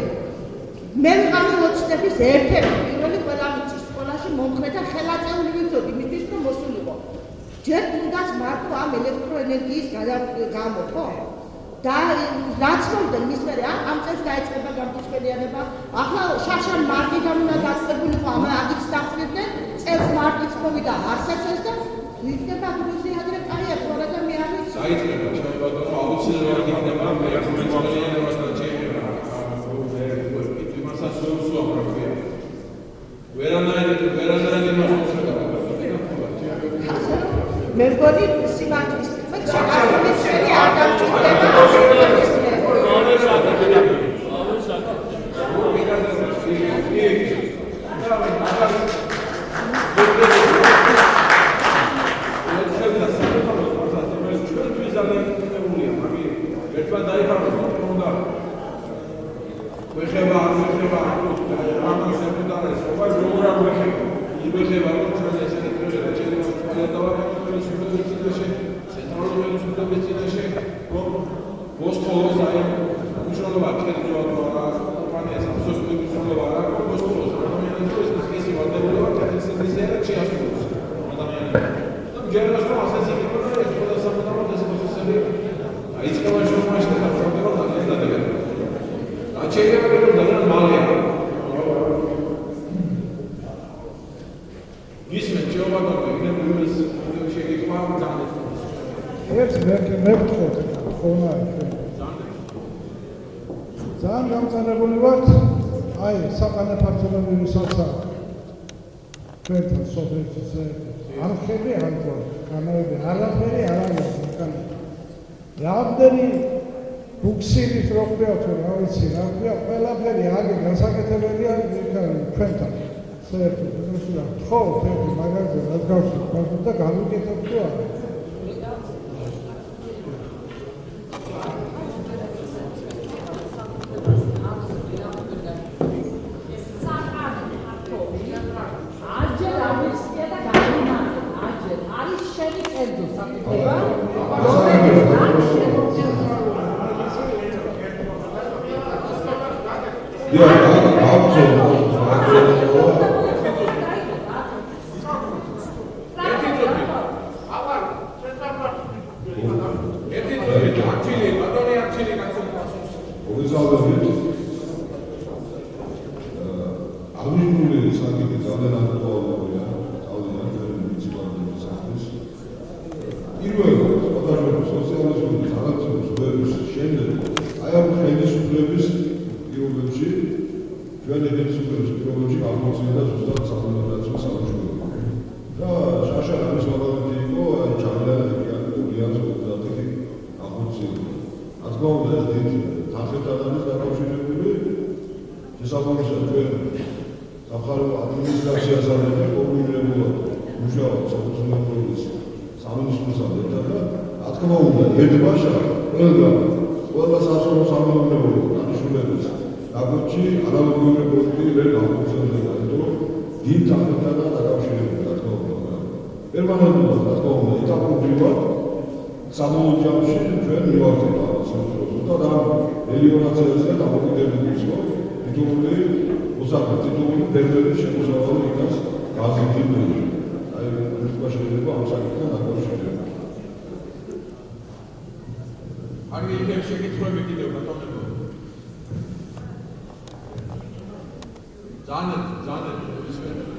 მე ვიყავი ოცნების ერთ-ერთი პირველი ყველა მიწის სკოლაში მომხრეთა ხელაწეული ვიცოდი მისთვის რომ მოსულიყო ჯერ თუნდაც მარტო ამ ელექტროენერგიის გამო ხო და რაც მომდენ მის მერე ამ წელს დაიწყება გამწვენიანება ახლა შაშან მარტიდან უნდა გასწრებულიყო ამ აგიც დახსნებდნენ წელს მარტიც მოვიდა არსაცეს და ვიქნება გრუზია ადრე კაია თორე და მე არ ვიცი დაიწყება ჩვენ ბატონო აუცილებლად იქნება მე გამწვენიანებასთან შეიძლება იმასაც უზუა პროფილი ვერანაირი მასშტაბი მე მგონი სიმართლის შეგასწრებული არ დამჭირდება ძალიან გამწარებული ვართ აი საკანაფარჯობელი სოცა თქვენთან სოფლის არხები არ გვაქვს კანალები არაფერი არ არის რამდენი ბუქსილის რო ქვია თუ რა ვიცი რა ქვია ყველაფერი აგე გასაკეთებელია თქვენთან საერთოდ ისე ხო ერთი მაგაზე რაც გავსვით და გავუკეთებ თუ არა ჩვენ ედენის პირველში აღმოცენდა ზუსტად საადმინისტრაციო სამუშაოები. და შაშა არის მაგალითი იყო ჩამლიანი გულიანის ოპერატივი აღმოცენდა. რაც გაუდა თანხებთან არის დაკავშირებული შესაბამისად ჩვენ სამხარეო ადმინისტრაციასთან კოორდინირებულად მუშაობთ საქართველოს სამინისტროსთან ერთად და რა თქმა უნდა ერთბაშა ყველა სასწავლო სამეურნეო დანიშნულებას დაგვრჩი ანალოგიური პროექტი ვერ გამოხსენებია, იმიტომ რომ დიდ თანხებთან დაკავშირებული რა თქმა უნდა. პერმანენტულად რა თქმა უნდა ეტაპობრივად საბოლოო ჯამში ჩვენ მივახცევთ ამ სამუშაოს და მილიონაციაზე დამოკიდებული იყო თითოეული უსაფრთხო თითოეული ფერმერის შემოსავალი იქაც გაზრდილი. აი ეს შეიძლება ამ საკითხთან დაკავშირებით. არ მიიღებს შეკითხვები კიდევ ბატონო. ძალიან ისე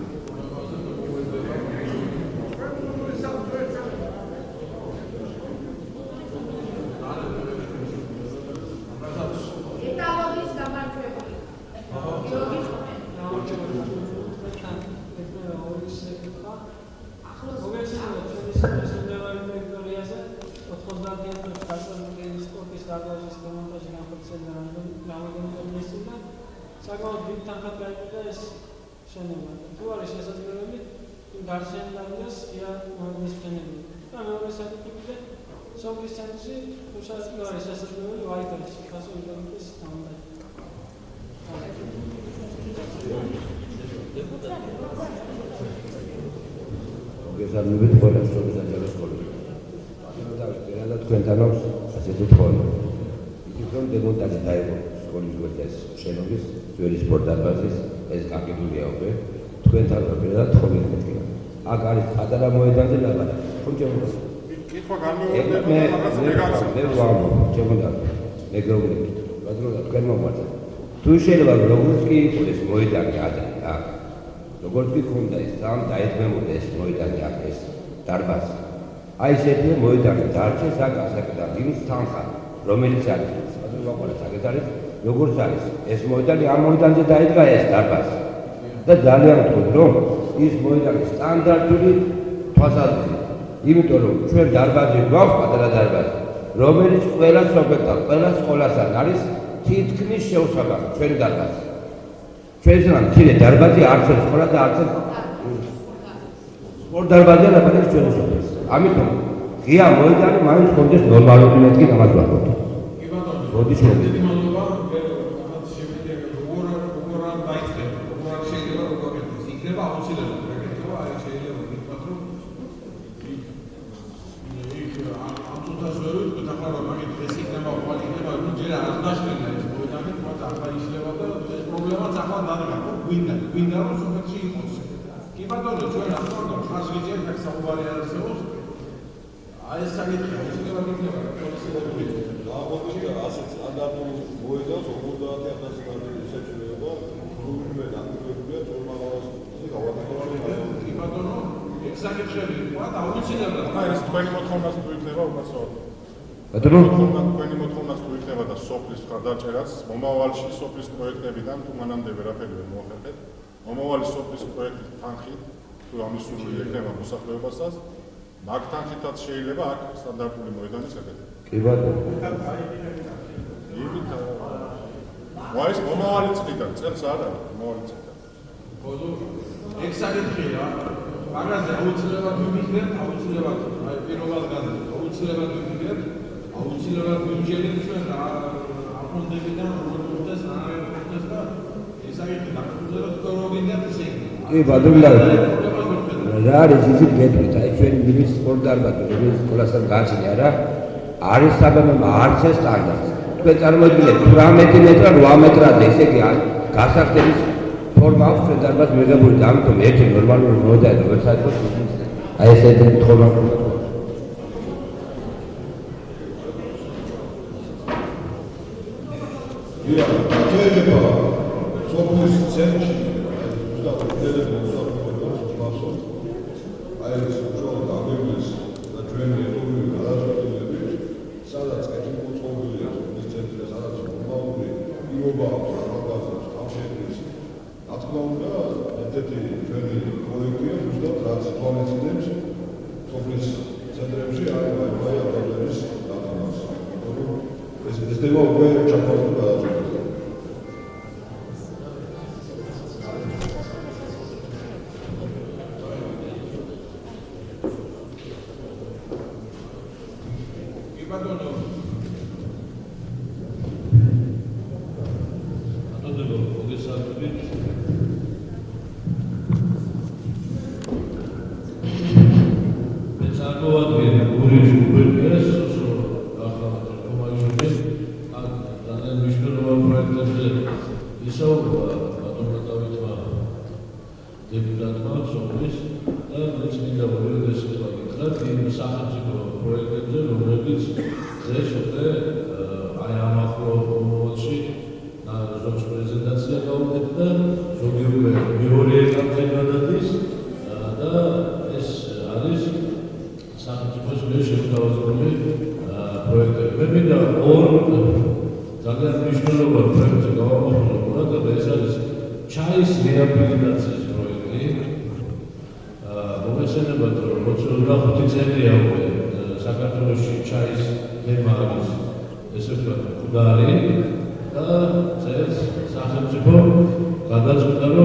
საკმაოდ დიდ თანხად გაიყიდა ეს შენობა. თუ არის შესაძლებელი, გარშემოებას ის შენები. და მეორე საკითხი სოფლის ცენტრში თუ არის შესაძლებელი ვაიფაის ხასო ინტერნეტის დამონტაჟი. გესაბამებით ყველა სოფლის საჯარო სკოლები. და თქვენთან აქვს ასეთი თხოვნა. იქიდან დემონტაჟი დაიღო სკოლის გვერდას შენობის ძველი სპორტდარბაზის ეს გაკიდულია უკვე თქვენთან და თხოვნა მეთქია. აქ არის პატარა მოედანზე ლაპარაკი. ხომჭერა. კითხვა განმეორდება მაგას მეგაცი. მე ვამბობ, ჩემოდა. მე გეუბნები. ბატონო თქვენ მოგვაწყდა. თუ შეიძლება როგორც კი იყოს ეს მოედანი ადრე, აქ. როგორც კი ქონდა ეს სამ დაედგმებოდა ეს მოედანი აქ ეს დარბაზი. აი ესეთი მოედანი დარჩეს აქ ასაკდა იმის თანხა, რომელიც არის. ბატონო ვაყოლა საკეთ არის. როგორც არის ეს მოედანი ამ მოედანზე დაედგა ეს დარბაზი და ძალიან ვთქვი რომ ის მოედანი სტანდარტული თვალსაზრისით იმიტომ რომ ჩვენ დარბაზი გვაქვს პატარა დარბაზი რომელიც ყველა სოფელთან ყველა სკოლასთან არის თითქმის შეუსაბამო ჩვენი დარბაზი ჩვენთან მცირე დარბაზი არც ერთ სკოლა და არც ერთ სპორტ დარბაზია ლაპარაკი ჩვენი სოფელს ამიტომ ღია მოედანი მაინც კონდეს ნორმალური მეთქი ამას ვაკეთებ როდის მოგდი გვინდა რომ სოფელში იყოს. კი ბატონო, ჩვენ რა ვქონდა, ხაზგიჯერ აქ საუბარი არსებობს. აი ეს საკითხი შეიძლება იქნება პოლიციური. აღმოჩნდა ასეთ სტანდარტული მოედანს 50,000 საჭიროება, თუმცა დაგეგმებულია თორმაღალას გავაკეთებია. კი ბატონო, ეს საკითხები თქვა და აუცილებლად. აი ეს თქვენი მოთხოვნას თუ იქნება უკაცრავად. ბატონო, თქვენი მოთხოვნას თუ იქნება და სოფლის მხარდაჭერაც, მომავალში სოფლის პროექტებიდან თუ მანამდე ვერაფერი ვერ მოახერხეთ. მომავალი სოფლის პროექტის თანხით თუ ამისურვილი ექნება მოსახლეობასაც, მაგ თანხითაც შეიძლება აქ სტანდარტული მოედანი შეგეძლო. კი ბატონო. იმით ვაის მომავალი წლიდან, წელს არ არის, მომავალი წლიდან. ბოდო, ეს საკითხია. მაგაზე აუცილებლად ვიმიქრებ, აუცილებლად აი პირველად განდა, აუცილებლად ვიმიქრებ, აუცილებლად ვიმჯერებ ჩვენ აფონდებიდან როგორ ხდეს და ეს საკითხი დაკავშირებით კოროგინდათ ისე. კი ბატონო. რა არის ისიც გეტყვით, აი ჩვენ მინის სპორტ დარბაზი, რომელიც სკოლასთან გააჩნია რა, არის საბოლოო არც ეს სტანდარტი. თქვენ წარმოიდგინეთ 18 მეტრა 8 მეტრაზე, ესე იგი გასახდების ფორმა აქვს ჩვენ დარბაზს მიღებული და ამიტომ ერთი ნორმალური მოედანი როგორც არის აი ესეთი თხოვნა შეიძლება სოფლის ცენტრში აი ეს უბრალოდ აგებლის და ჩვენი ეროვნული გადაწყვეტილები სადაც კეთილმოწყობილია სოფლის ცენტრი და სადაც ნორმალური პირობა აქვს ახალგაზრდებს, თავშეყრის ერთ-ერთი ჩვენი პროექტია ზუსტად რაც თვალეცინებს სოფლის ცენტრებში Wi-Fi აბონემენტის დატანას. ეს თემა უკვე ჩაქვავდა გადაწყვეტილება.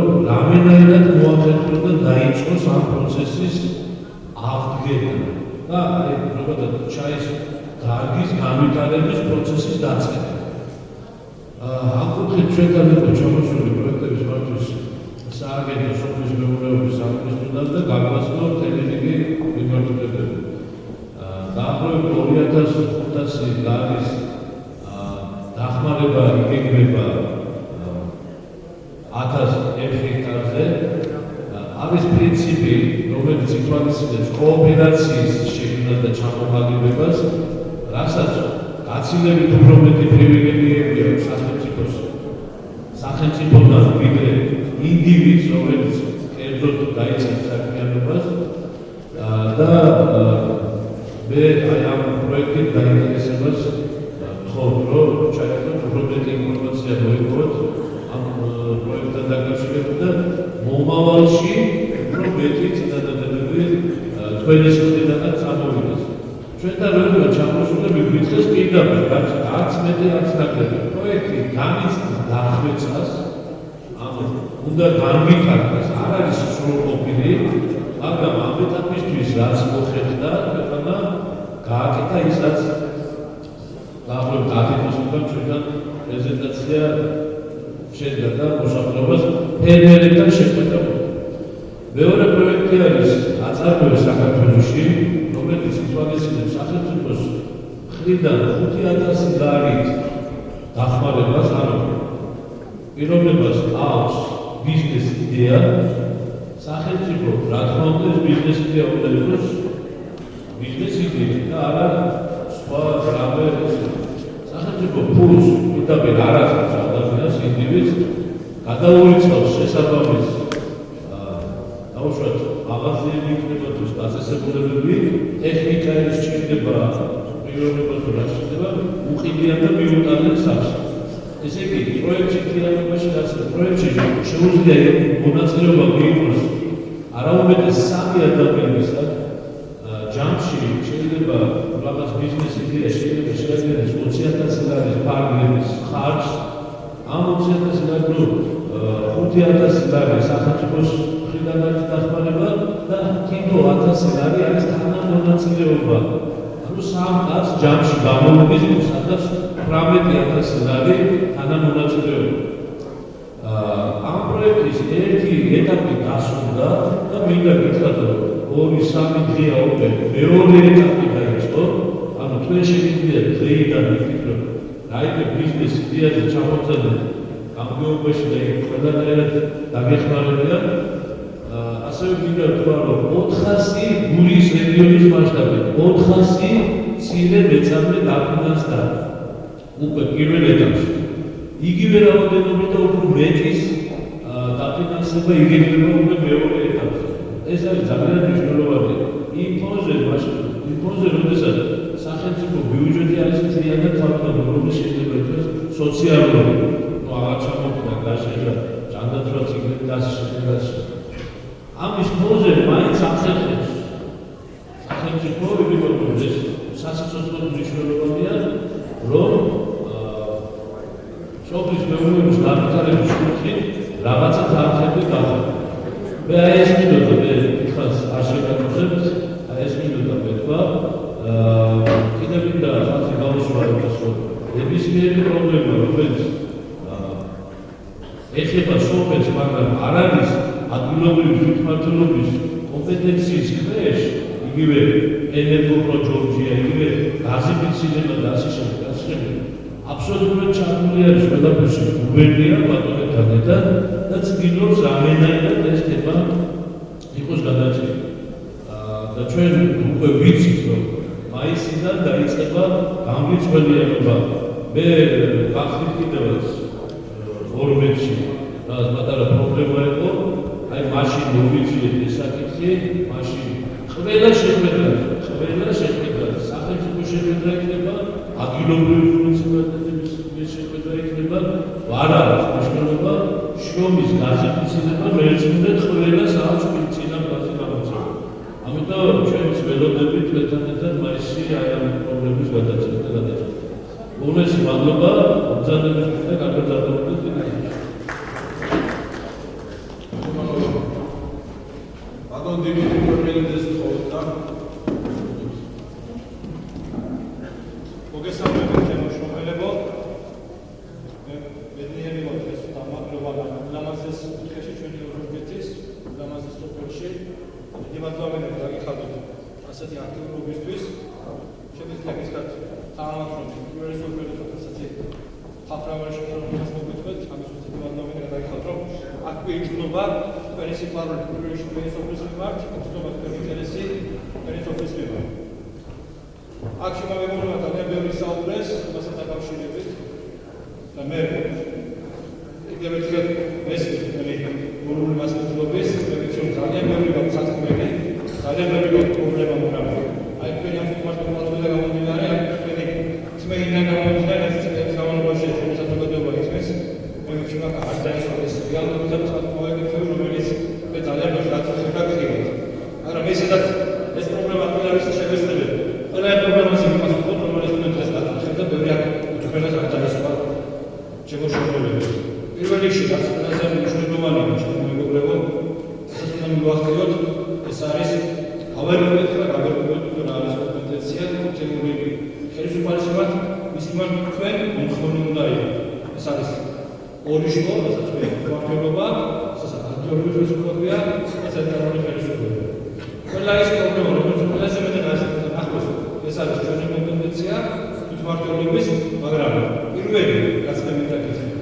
სოციალური, ну, აღარ ჩამოგვიდა გაშენა, ჯანდაცვაც იგივე დასაშენებაში. ამის ფონზე მაინც ახერხებს სახელმწიფო, იმიტომ რომ ეს სასიცოცხლო მნიშვნელობაა, რომ სოფლის მეურნეობის განვითარების კუთხით რაღაცა თანხები გავხადოთ. მე აი ეს მინდოდა მე ხალხს არ შეგაკეთებთ, აი ეს მინდოდა მე თქვა, კიდევ მინდა ხალხი გავუსვაროთ, რომ ნებისმიერი პრობლემა, რომელიც ეხება სოფელს, მაგრამ არ არის ადგილობრივი თვითმმართველობის კომპეტენციის ქვეშ, იგივე ენერგოპროჯორჯია, იგივე გაზიფიცირება და ასე შემდეგ, აბსოლუტურად ჩართული არის ყველაფერში გუბერნია ბატონებთან ერთად და ცდილობს რამენაირად ეს თემა იყოს გადაჭრილი. და ჩვენ უკვე ვიცით, რომ მაისიდან დაიწყება გამრიცხველიანობა. მე გახდით კიდევაც 12-ში რაღაც პატარა პრობლემა იყო, აი მაშინ მოვიძიეთ ეს საკითხი, მაშინ ყველა შეხვედრა, სახელმწიფო შეხვედრა იქნება, ადგილობრივი მუნიციპალიტეტების შეხვედრა იქნება, არ არის მნიშვნელობა შრომის გაზიფიცირება, მეცნიერად ყველა საავადმყოფო წინაპრებზე გამოცხადება. ამიტომ ჩვენს ველოდებით თქვენთან ერთად მაისში აი ამ პრობლემის გადაჭრა. უმეტესი მადლობა, მოგზაურობისთვის და გარდაცვალებისთვის. ბატონ დიმიტრი პრემიერის თხოვდა. მოგესალმებით შემოშრომელებო. ბედნიერი ვარ ეს დამაგრობა ლამაზეს კუთხეში ჩვენი რუსეთის ლამაზეს სოფელში. დიმადლოვენებ დაგიხადოთ ასეთი აქტიურობისთვის. შემიძლია გისკათ თამამად პირველი სოფელი სოფელსაც ფაფრავაში შეფრთხილებას მოგეწვეთ, ამის უცებ დიმადლოვენებ დაგიხადოთ, რომ აქ გვეუბნება თქვენი სიყვარული პირველი სოფლის მიმართ, უცნობად თქვენი ინტერესი თქვენი სოფლის მიმართ. აქ შემავეგობრებმა ძალიან ბევრი საუბრეს მასთან დაკავშირებით და მე კიდევ ერთხელ მესმის გურული მასწავლებლობის პროფესიონ ძალიან ბევრი გასაწმელი, ძალიან ბევრი პრობლემა მოგავა. აი თქვენი ამ სიტუაციიდან გამომდინარე, აი თქვენი ძმეიდან გამომდინარე, ეს წელს განმავლობაში ჩვენი საზოგადოება იწვევს, მე ვჩვენა არ დაისვენეს რეალობიდან მოიგებს, რომელიც მე ძალიან ბევრი გაწევრება გქივით. მაგრამ მე სადაც ეს პრობლემა ყველას შეგეძლებს. ყველა პრობლემას იმას ვთქვით, რომელიც მე დღეს გაწევრებ და ბევრი უცხოელს არ დაისვა შემოშრომლები. პირველ რიგში გასაგებია მნიშვნელოვანია ჩვენ მეგობრებო, რასაც უნდა მივახციოთ, ეს არის გავერკვევით და გავერკვევით რა არის კომპეტენცია თემური ხელისუფლების მიმართ, მის მიმართ თქვენ მომხმარებელი უნდა იყოს. ეს არის ორი შტო, რასაც მე მმართველობა, რასაც ადგილობრივი ხელისუფლებაა, რასაც ცენტრალური ხელისუფლება. ყველა ეს პრობლემა, როგორც ყველაზე მეტად ახლოს, ეს არის ჩვენი კომპეტენცია თვითმმართველობის, მაგრამ პირველი რაც მე მინდა გითხრათ.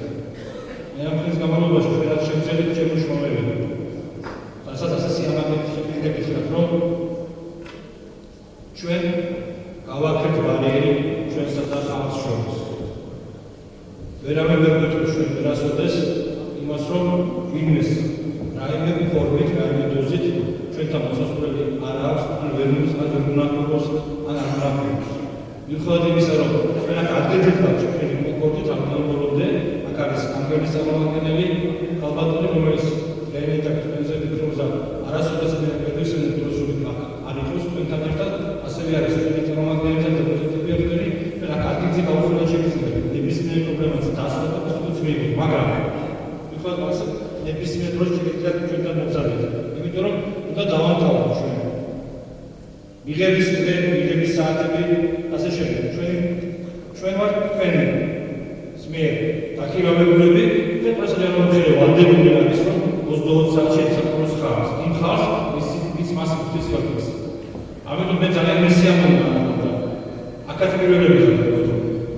მე ამ დღის განმავლობაში რაც შევძლებთ შემოშრომლები. რასაც ასე სიამოვნებით მინდა გითხრათ, რომ ჩვენ გავაკეთეთ ბარიერი ჩვენსა და ხალხს შორის. ვერავინ ვერ გვეტყვის ჩვენ ვერასოდეს იმას, რომ ვინმეს რაიმე ფორმით, რაიმე დოზით ჩვენთან მოსასვლელი არ აქვს, ან ვერ უნახავს, ან არ უნახავს. მიუხედავად იმისა, რომ ჩვენ აქ ადგილით ვართ, ჩვენი კონკორდით ამ ბოლომდე, აქ არის ამგერის წარმომადგენელი ქალბატონი, რომელიც ლენინი და კრიზები პროზა არასოდეს მედიცინურ დროშული არ იყოს თქვენთან ერთად, ასევე არის ჩვენი წარმომადგენელი და პრეზიდენტი ერთერი, და აქ ადგილზე გაუშვათ შეგვიძლია ნებისმიერ პრობლემაზე დასვა და პასუხიც მიიღოთ, მაგრამ მიუხედავად ამისა, ნებისმიერ დროს შეგვიძლია ჩვენთან მოგზაურობთ, იმიტომ რომ უნდა დავამთავროთ ჩვენ. მიღების საათები, ასე შემდეგ. ჩვენ ვართ თქვენი ძმები, დაქირავებულები და პრეზიდენტი ვალდებული არის, რომ 22 საათში ესაკუროს ხალხს. იმ ხალხს, ვის მას ღვთის ხალხს. ამიტომ მე ძალიან მესიამოვნებდა. აქაც პირველები ხარ.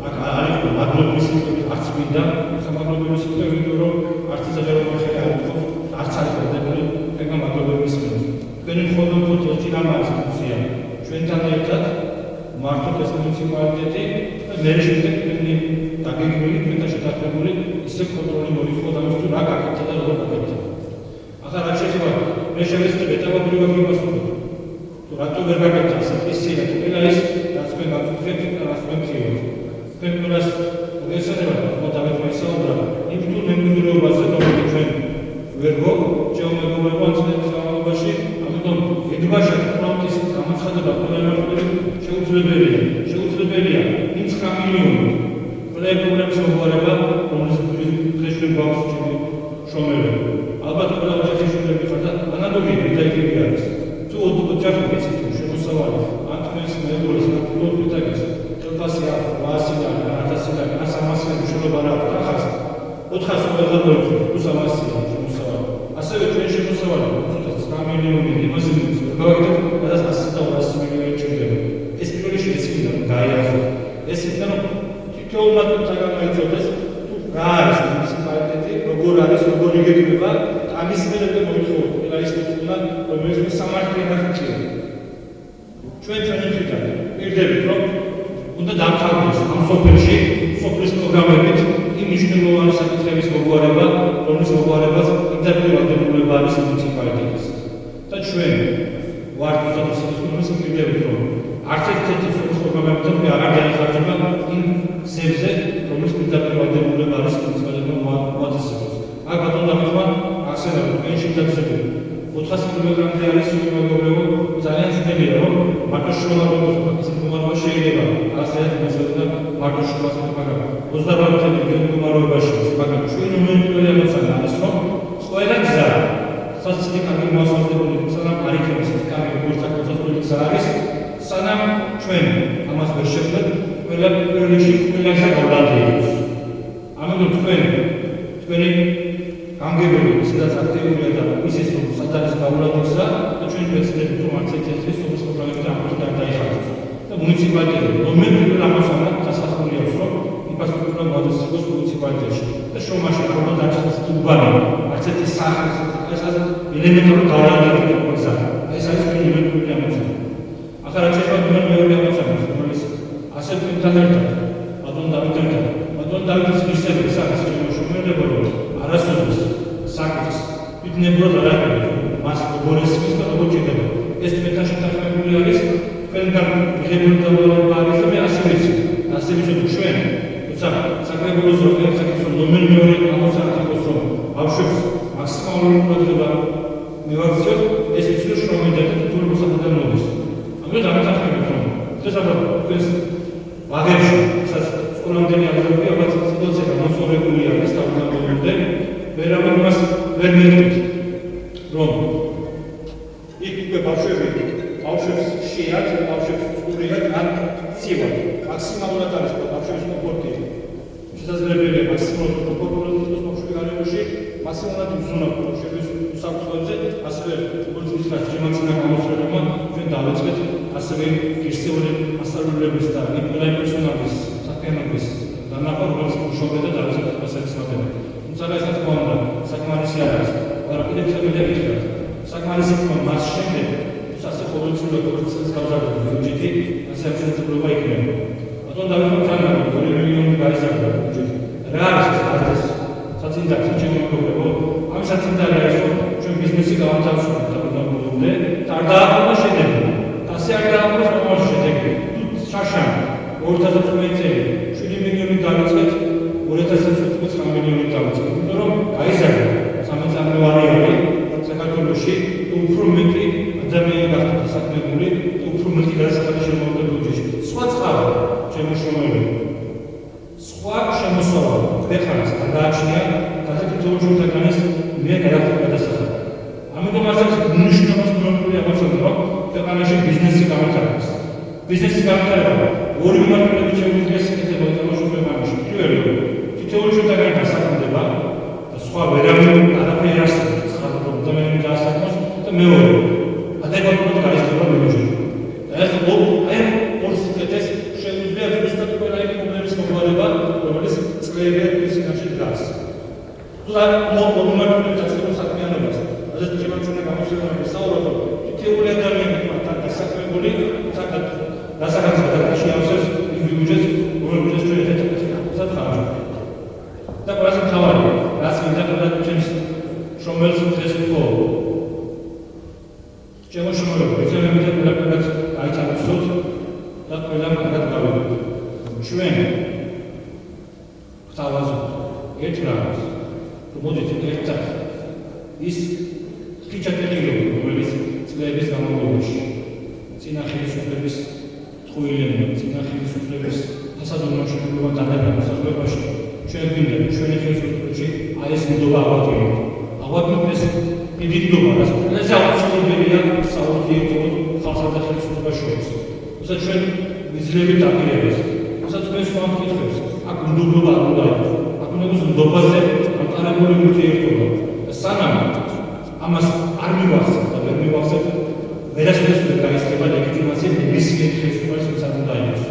აქ არის მადლობის სიტყვი, არც მინდა, სამადლობის სიტყვი, იმიტომ რომ არც საჯაროებაში არ ვთქვი, არც არის მოდებული, ეგ მადლობის სიტყვი. თქვენი მხოლოდ ერთი რამაა ფუნქცია. ჩვენთან ერთად მართოთ ეს მუნიციპალიტეტი და მე შემდეგ თქვენი დაგეგმილი, თქვენთან შეთანხმებული ისე კონტროლი მოიხო და ის თუ რა გაკეთდა და როგორ გაკეთდა. ახლა რა შეიძლება მე შევეცდები ეტაპობრივად იმას ვთქვი. თუ რატო ვერ გაკეთდა ეს სია ყველა ის რაც მე გავწუხეთ და რაც მე ვქიოთ. თქვენ ყველას მოგესალმება, მოდავეთ ისაუბრა იმ თუ ნებრივობაზე, რომელიც ჩვენ ვერ გვაქვს, ჩემო მეგობრებო, ამ წლების განმავლობაში მილიონი. ყველა პრობლემის მოგვარება, რომელიც დღეშვენ გვაქვს შრომები. ალბათ ყველა ოჯახიშვილები ხარ და ანალოგია დაიგები არის. თუ ოჯახი ეცით შემოსავალი, ან თქვენს მეგობრებს ნაკლებად ვიტაგეს, ხელფასი აქვს 800-დან 1000-დან 300-მდე შრომა რა აქვს ახაც 400 ყველა მოიწევს თუ 300-ია შემოსავალი. ასევე ჩვენ შემოსავალი 9 მილიონი იმაზე გავიგეთ, სადაც 100 და 200 მილიონი ჭირდება. ეს პირველ რიგში ეს იქნება გაიაზროს. ეს იქნება თითოეულ მათგან მოიწევდეს რა არის მუნიციპალიტეტი, როგორ არის, როგორ იგეგმება, ამის მერე მოიწევს ყველა ის უნდა რომელიც სამართლიანი ხარჯია. ჩვენ მხრიდან პირდებით რომ უნდა დამთავრდეს ამ სოფელში სოფლის პროგრამებით იმ მნიშვნელოვანი საკითხების მოგვარება, რომლის მოგვარებას ინტერპრეტირება არის მუნიციპალიტეტის. და ჩვენ ვართ უზადოს პირდებით რომ არც ერთ-ერთი სოფლის პროგრამებთან აღარ დაიხარჯება იმ ზებზე, რომლის ინტერპრეტირება არის მუნიციპალიტეტმა მოაწესრიგოს. აქ ბატონ დამეხმარ ახსენებთ თქვენ შეგდაგზები 400 კილომეტრამდე არის მოგებლებო ძალიან ძნელია რომ მარტო შრომა როგორც მდგომარეობა შეიძლება ასეთ მასალათა მარტო შრომას მაგრამ 28 წელი მდგომარეობაში მაგრამ ჩვენ მომენტური ამოცანა არის რომ ყველა გზა სასწრაფო კარგი მოსახლეობრივი სანამ არ იქნება კარგი გულწრფელი გზა არის სანამ ჩვენ ამას ვერ შევხვდეთ ყველა პრიორიტეტი ყველაზე გავლადებს ამიტომ თქვენი გამგებელი სადაც აქტიურია და ისიც რომ სადაც გავრადოსა და ჩვენ ვეცდებით რომ არც ერთ-ერთი სოფლის პროგრამები ამიტომ დაიხარჯოს და მუნიციპალიტეტი რომელი ამასანა დასახული აქვს რომ ინფრასტრუქტურა მოაწესრიგოს მუნიციპალიტეტში და შრომაში ახლა დაჭერას უბანი არც ერთი სახის ესაც ელემენტური გავრადებული გზა ეს არის პირველი ამოცანა ახლა რა შეიძლება მეორე ამოცანა რომელიც ასე თქვენთან ერთად ბატონ დავითის მისცემის სახის შემოშუქებელობა რომ არასოდეს საკითხს ვიდნებურად არ აღებთ მას როგორ ისმის და როგორ ჭირდება ეს თქვენთან შეთანხმებული არის თქვენგან მიღებული დავალება არის და მე ასე ვიცი ჩვენ თუმცა საკრებულო ზოგიერთ საკითხს ნომერ მეორე ამოცანა აქვს რომ ბავშვებს მაქსიმალური ყურადღება მივაქციოთ ეს ის შრომიდან და თურმე მოსახლეობის ამიტომ დამეთანხმებით რომ ეს ალბათ თქვენს ვაგებში სადაც სკოლამდელი აღზრდები ალბათ სიტუაცია განსხვავებულია ეს თავგადასავლამდე ვერ ამას ვერ მივხვდით რომ იქ უკვე ბავშვებს შეათ ბავშვებს სტუდიად ან ცივად მაქსიმალურად არის ბავშვების კომფორტი შესაძლებელია მაქსიმალურად კომფორტულად იყოს ბავშვი გარემოში მაქსიმალურად უზრუნავ ბავშვების უსაფრთხოებზე ასევე როგორც ვთქვათ შემოწინა გამოსვლება ჩვენ დავიწყეთ ასევე ღირსეული მასწავლებლების და ყველა პერსონალის საქმიანობის დანახავებას მუშაობენ და დავიწყეთ მასწავლებლები თუმცა ეს რა თქმა უნდა საკმარისი არ არის მაგრამ კიდევ შემიძლია ვთქვათ საკმარისი ხომ მას შემდეგ ასე ყოველწლიურად როგორც გავზარდები ბიუჯეტი ასე აღშენდება იქნება ბატონ დავიხმართ 2 მილიონი გაიზარდა ბიუჯეტი რა არის ეს საწინდარი შემოგვიყვება ამ საწინდარი არის რომ ჩვენ ბიზნესი გავანთავისუფლოთ და არ დააყენა შედეგი ასე არ დააყენოს მომავალ შედეგი შაშან 2015 წელი 7 მილიონი დავიწყეთ 2019 მილიონი დავიწყეთ იმიტომ რომ გაიზარდა სამეცნიერო საქართველოში უფრო მეტი ადამიანი გახდა საქმებული უფრო მეტი გადასახადი შემოვიდა ბიუჯეტში სხვა წყარო შემოშრომელი სხვა შემოსავალი ხეხანს არ დააჩნია გადაკეთებული შეთანხმების მიერ გადასახადი ამიტომ ასეც მნიშვნელოვანი პრობლემა აღმოცენდა რომ ქვეყანაში ბიზნესი გამართავს ბიზნესი გამართება ორი მიმართულებით შეუძლია საკეთება შემოშრომებაში პირველი თითოეული შეთანხმება დასაქმდება და სხვა ვერავინ არაფერი არსებობს ადამიანები დაასახმოს და მეორე ადეკვატურად გაიზრდება ბიუჯეტი. ეს ორ სიკეთეს შეუძლია ზუსტად ყველა იმ პრობლემის მოგვარება, რომელიც წლებია კრიზისში დგას. თუ მომართული დაწყებულ საქმიანობას, რადგან შემოჩნდა გამოსვლები საუბრობ, თითოეული ადამიანი მათთან დასაქმებული, საკად დასახადდა შეავსებს იმ ბიუჯეტს, რომელიც ჩვენ ერთად ხარჯავთ. და ყველაზე მთავარი, რაც მინდა ყველა ჩემს შრომელს დღეს ვთქო. შემოშრომელობა ეცემებით და ყველაც აითავისოთ და ყველა მაგათ გავიგოთ. ჩვენ გვთავაზობთ ერთ რამს, რომ მოდით ერთად ის ხიჭატექილები, რომელიც წლების განმავლობაში წინა ხელისუფლების ტყუილებმა, წინა ხელისუფლების სასადულო მშენებლობა დანარჩენ საზოგადოებაში ჩვენ გვინდა ჩვენი ხელისუფლებაში აი ეს ნდობა აღვადგინოთ. აღვადგინოთ ეს დიდი ნდობა, რაც ყველაზე აუცილებელია საერთოდ ხალხსა და ხელისუფლებას შორის. თუმცა ჩვენ ვიძლებით დაპირებას, თუმცა თქვენ სხვა მკითხებს, აქ ნდობა არ უნდა იყოს. აქ უნდა იყოს ნდობაზე გამყარებული ურთიერთობა. სანამ ამას არ მივახსენებ და ვერ მივახსენებ, ვერასოდეს ვერ გაიზრდება ლეგიტიმაცია ნებისმიერ ხელისუფლებას ვისაც უნდა იყოს.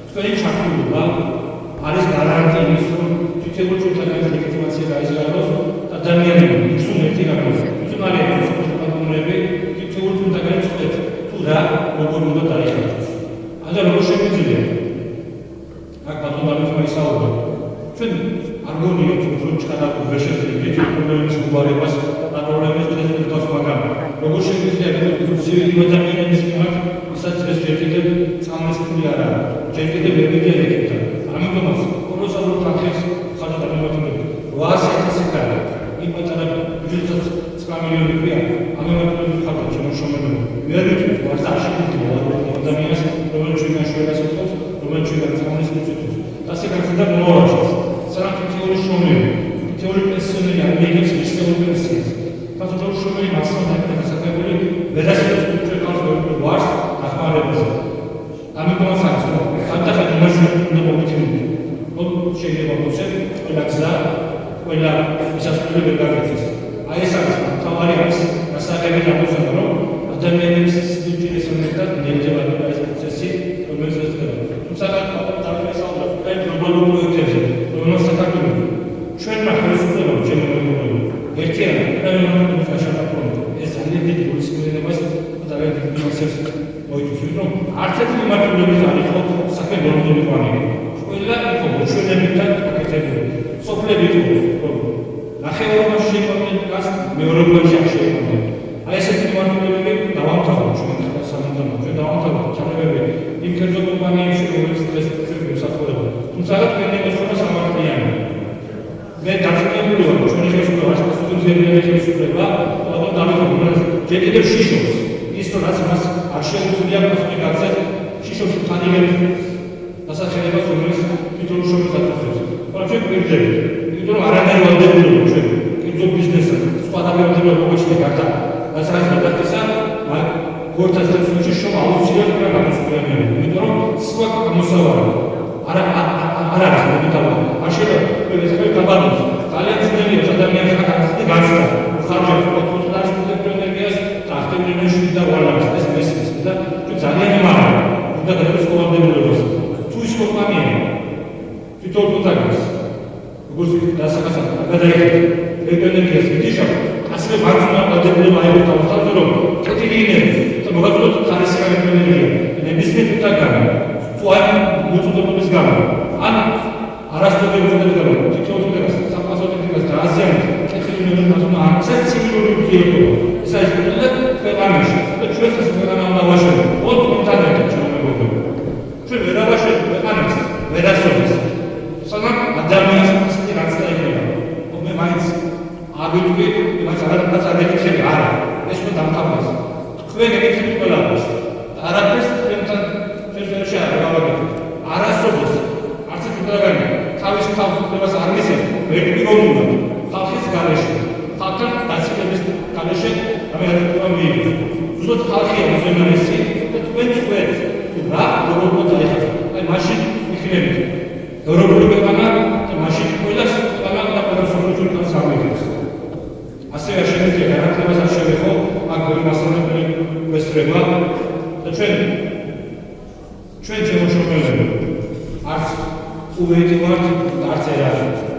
თქვენი ჩართულობა არის გარანტია იმის, რომ თითოეულ ჩვენთანაც ლეგიტიმაცია გაიზარდოს და ადამიანები იცουν ერთი რამის, იცουν არიან სახელმწიფოები თითოეულ ჩვენთანაც წვეთ თუ რა როგორ უნდა დაიხარჯოს. ანუ როგორ შეგვიძლია აქ ბატონებმა ისაუბრა. ჩვენ არ გონიოთ რომ ჩქარაკუ ვერ შეძლებს პრობლემის უგვარებას და პრობლემის დღესდღეობას, მაგრამ როგორ შეგვიძლია ცივი ადამიანების მიმართ ვისაც ეს ჯერ კიდევ წამლის ფული არ არის, ჯერ კიდევ ვერ მიდიადეთ. ამიტომაც კონსოლურ თანხის ხალხთა მიმართულებით 800.000 კარი იმ პატარა ბიუჯეტს 9 მილიონი ქვია ამემართულებით ხალხთა შემოშრომებები ვერ ვიცით ვარს არ შეიძლება ადამიანს რომელიც ჩვენგან შევეცდოს რომელიც ჩვენგან წამლის მიწვევს და სიკარცდა მომავალში სანამ თეორიის შრომები თეორიის პენსიონერი არ მიიღებს ისწავლო პენსიას თუმცა შრომელი მაქსიმალურად დასაქმებული ვერასოდეს ჩვენ ხალხს ვარს ახმარებაზე ამიტომაც არის ხალხთა იმას უნდა მოვიჩინოთ რომ შეიძლება მოწევ ყველა გზა ყველა ისასწრებელი ვერ გაგიწეს აი ეს არის თავარი არის დასაღები გამოსანა რომ ადამიანების სიძულვილის მომენტად ნებდება ეს პროცესი რომელიც ესწრება თუმცა დავისაუბრებ აი გლობალურ პროექტებზე რომელსაც საქართველოს ჩვენმა ხელისუფლებამ შემოგვიყვება ერთიანი პრემიუმის გაშაფხული ეს ძალიან დიდი გულისხმობას და ძალიან დიდი პროცესს მოიწვევს რომ არც ერთი მიმართულებით არ იყო საქმე გონდოლიყვანი ყველა იყო მოჩვენებიდან პაკეტები სოფლები იყო ნახევარობაში შეიყვნენ გას მეურვებაში არ შეიყვნენ აი ესეთი მიმართულებები დავამთავროთ ჩვენ სამუდამოდ ჩვენ დავამთავროთ ჩამებები იმ კერძო კომპანიებში რომელიც დღეს მსახურება თუმცა თქვენი მოსწრება სამართლიანი მე დაწინებული ვარ ჩვენი ხელისუფლება ასპასუხისმგებელი ხელისუფლება და დავამთავროთ ჯერ კიდევ შიშობს ის რომ რაც მას არ შეუძლია მოსული გაცეთ შიშობს თანიგებს დასახელებას რომელიც თვითონ შრომის აწუხებს მაგრამ ჩვენ გვერდებით იმიტომ რომ არანაირ ვალდებულება ჩვენ კერძო ბიზნესზე სხვა ადამიანებმა მოგვეჩნდა გარდა რასაც გადახდისა მაგრამ გორთას წესში შრომა აუცილებლად უნდა გამოსულიყო იმიტომ რომ სხვა გამოსავალი არ არის მოგიტავა არ შეიძლება ეს გაბანოს ძალიან ძნელია ადამიანის ხარჯები გასცდა ხარჯებს პოტენციალს ენერგიას და აქტიურობაში და ვალავს ეს მესმის და ძალიან იმაა უნდა გადაოს ყოველდღიურობას თუ ის კომპანია თვითონ პოტაგას როგორც დასახასად გადაიხადა ელექტროენერგიას მიტიშა ასევე მარცხენა დადებულება აიღო თავსავე რომ კეთილი ინერგია და მოგაწოდოთ ხარისხი ელექტროენერგია ნებისმიერ პოტაგან თუ არ მოწოდების გამო ან არასდროს მოწოდების გამო თვითონ პოტაგას საფასო ტექნიკას დააზიანებს კეთილი ინერგიას არც ცივი ურთიერთობა ეს არის ქვეყანაში და ჩვენს ეს ქვეყანა უნდა ვაშენოთ ოთხ კონტინენტში ჩვენ მეგობრებო ჩვენ ვერ ავაშენოთ ქვეყანას ვერასოდეს სანამ ადამიანს ასეთი რაც დაიხება მე მაინც აგიტყვი იმას არაფერს არ ეკითხები არა ეს უნდა დამთავრდეს თქვენ ეკითხებით ყველაფერს არაფერს თქვენთან შეშერში არ გავაკეთებ არასოდეს არც ერთი პლანი თავის თავისუფლებას არ მისცემს ვერტიკალურად ხალხის გარეშე ხალხთან დაცილების გარეშე ამერიკა მიიღოს ზუსტად ხალხია უზენაესი და თქვენ წვეთ რა როგორ მოძახეთ აი მაშინ იქნებით ევროპული ქვეყანა და მაშინ ყველას ყველა და ყველა სოფლიო სამეფოს ასევე შეიძლება გარანტიას არ შევეხო აქ მასწავლებელი ვესწრება და ჩვენ შემოშრომელები არც უვედი ვართ არც ერა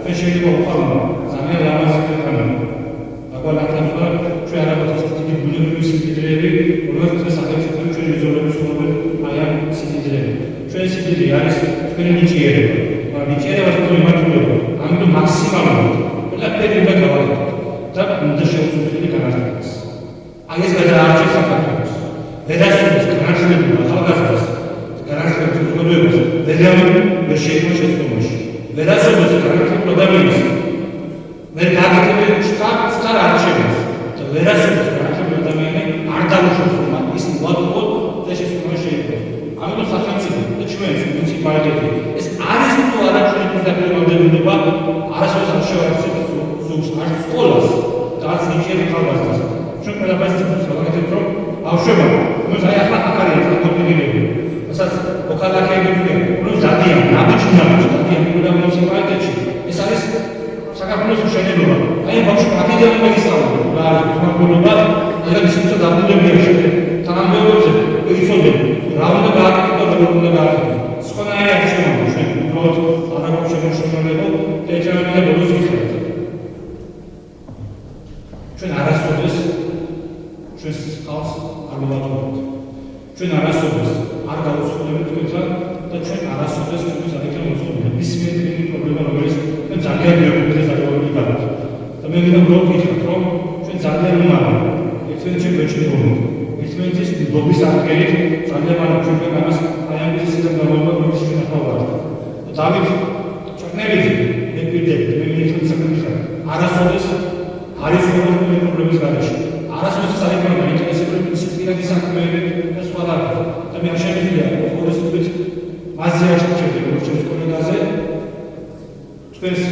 ჩვენ შეიძლება უყავმა ძალიან ლამაზი ქვეყანა აბალანტა ჩვენ არაბათის დიდი ბუნებრივი სიმდიდრეები რომელსაც სახელმწიფო ჩვენ იზოლებს ხმობენ აი ამ სიმდიდრეები ჩვენ სიმდიდრე არის თქვენი ნიჭიერება მაგრამ ნიჭიერებას უნდა მიმართულება ამიტომ მაქსიმალურად ყველაფერი უნდა გავაკეთოთ და უნდა შევუწყვეტი განათლებას აი ეს გადაარჩეს საქართველოს ვერასოდეს განათლებული ახალგაზრდას განათლების უზრუნველობას ვერ შეიქმნა შეცდომაში ვერასოდეს განათლებულ ადამიანს ვერ გააკეთებენ შტატს არჩევანს და ვერასოდეს განათლებულ ადამიანები არ დაუშვებს რომ ის მოაწყოთ და შეცდომა შეიქმნა ამიტომ სახელმწიფო და ჩვენს მუნიციპალიტეტი ეს შევარჩიეთ ზოგს არც სკოლას და არც ნიჭიერი ხალხას. ჩვენ ყველაფერს ვაკეთებთ, რომ ბავშვებმა, რომელსაც აი ახლა აქ არის კონტინენტები, რასაც მოქალაქეები ვიყენ, რომ დადიან, ნაბიჯნაბიჯ დადიან ყველა მუნიციპალიტეტში. ეს არის საქართველოს მშენებლობა. აი ბავშვი აქედან მოგისწავლოთ, რა არის თვალყურობა, და ისიც დაბრუნებია შემდეგ. თანამდებობებზე იცოდნენ, რა უნდა გააკეთოს და როგორ უნდა გააკეთოს. სხვანაირი არ შემოგვიყვება ჩვენ, უბრალოდ არაფერ შემოშენებო და ეჭვმენია ბოლოს ვიხართ. ჩვენ არასოდეს ჩვენს ხალხს არ მოვაწოდოთ. ჩვენ არასოდეს არ გავუწყობთ თქვენთან და ჩვენ არასოდეს ჩვენს ადექან მოწყობთ. ის მეცნიერული პრობლემა, რომელიც ჩვენ ძალიან მეუღლეს აღგვიგავთ. და მე მინდა უბრალოდ ვითხრათ, რომ ჩვენ ძალიან უმალავ ერთმანეთში გვეჭირებოდით. ერთმანეთის ნდობის აღგერით ძალიან მალე ჩვენ ამას აი ამ ისეთ გამოვა რომელიც ჩვენ ახლა ვართ. დავით ჩაკნებით მე პირდებით მე მიეცეთ საკითხი. არასოდეს არის ყოველდღიური პრობლემის გარეშე. არასოდეს არ იქნება ინტერესები პრინციპიალური საქმეები და სხვა და და მე შემიძლია ყოველთვის მასზე აღჭერდები როგორც კოლეგაზე თქვენს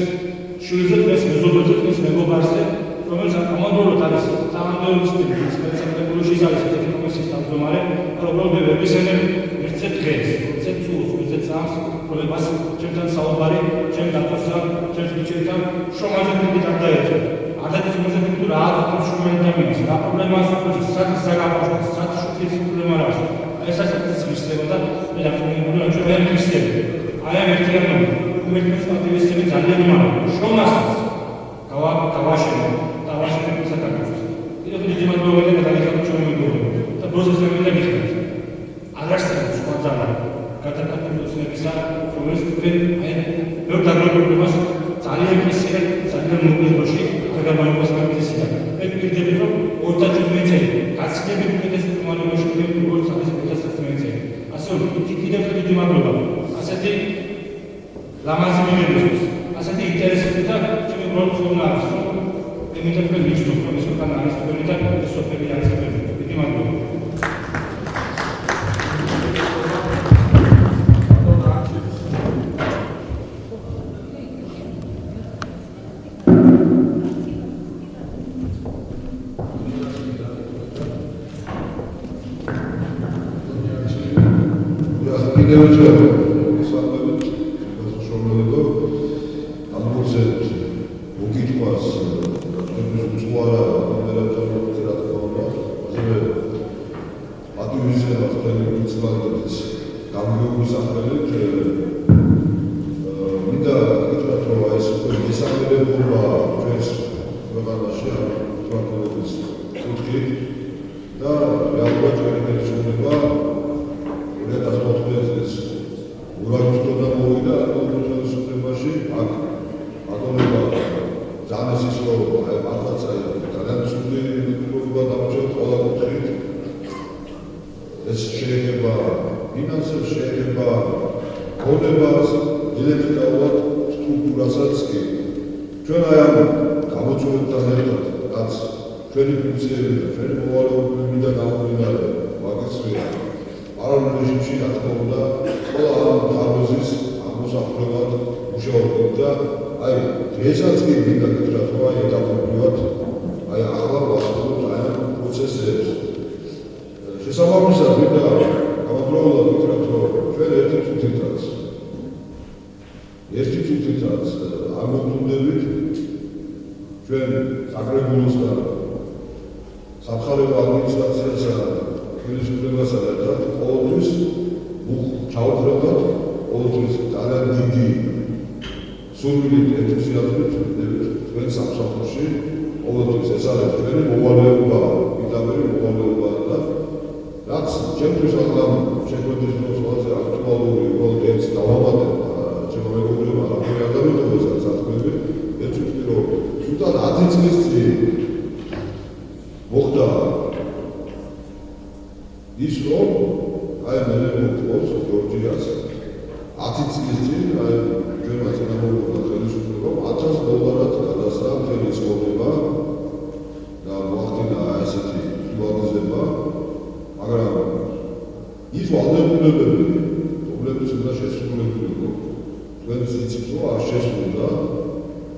შვილზე თქვენს მეზობელზე თქვენს მეგობარზე რომელიც ამავდროულად არის თანამდებობის პირის სპეციალისტი ის არის ესეთი კომისიის თავმჯდომარე და უბრალოდ მე ვებისენებ ერთზე დღეს ერთზე წუთს ერთზე წამს პრობლემას ჩემთან საუბარი ჩემ დაწესა ჩემს ბიჭებთან შრომაზე დიდი არ დაეწო ადათ იმაზე თუ რა აქვს შრომელი დამინის რა პრობლემას აქვს საერთოდ საგაბაშოს საერთოდ შუქის პრობლემა რა აქვს ეს ასეთი ხისტება და მე დაგწუნებული ვარ ჩვენ ვერ ხისტები აი ამ ერთიანობა უმეტეს აქტივისტები ძალიან უმალავ შრომასაც გავაშენო და ვაშენებ საკითხს კიდევ დიდი მადლობა და გადაგიხადოთ ჩვენ მეგობრებო და პროცესზე მინდა გითხრათ არ არსებობს სხვა ძალა გადაკეთებული ოცნებისა რომელიც თქვენ აი ბევრ დაგროვებას ძალიან მისიერ ძალიან მოკლე დროში გადაგამოყოს მაგისია მე ვფიქრობ რომ 27 წელი გაცილებით უკეთეს პროგრამაში ვიყავ როგორც არის 27 წელი ასე რომ კიდევ დიდი მადლობა ასეთი ლამაზი მიმდევრისთვის ასეთი ინტერესები და ჩემი უბრალოდ ხონა არის რომ მე მინდა თქვენ მიცნოთ რომ ეს უკან არის თქვენი და სოფელი არის თქვენი დიდი მადლობა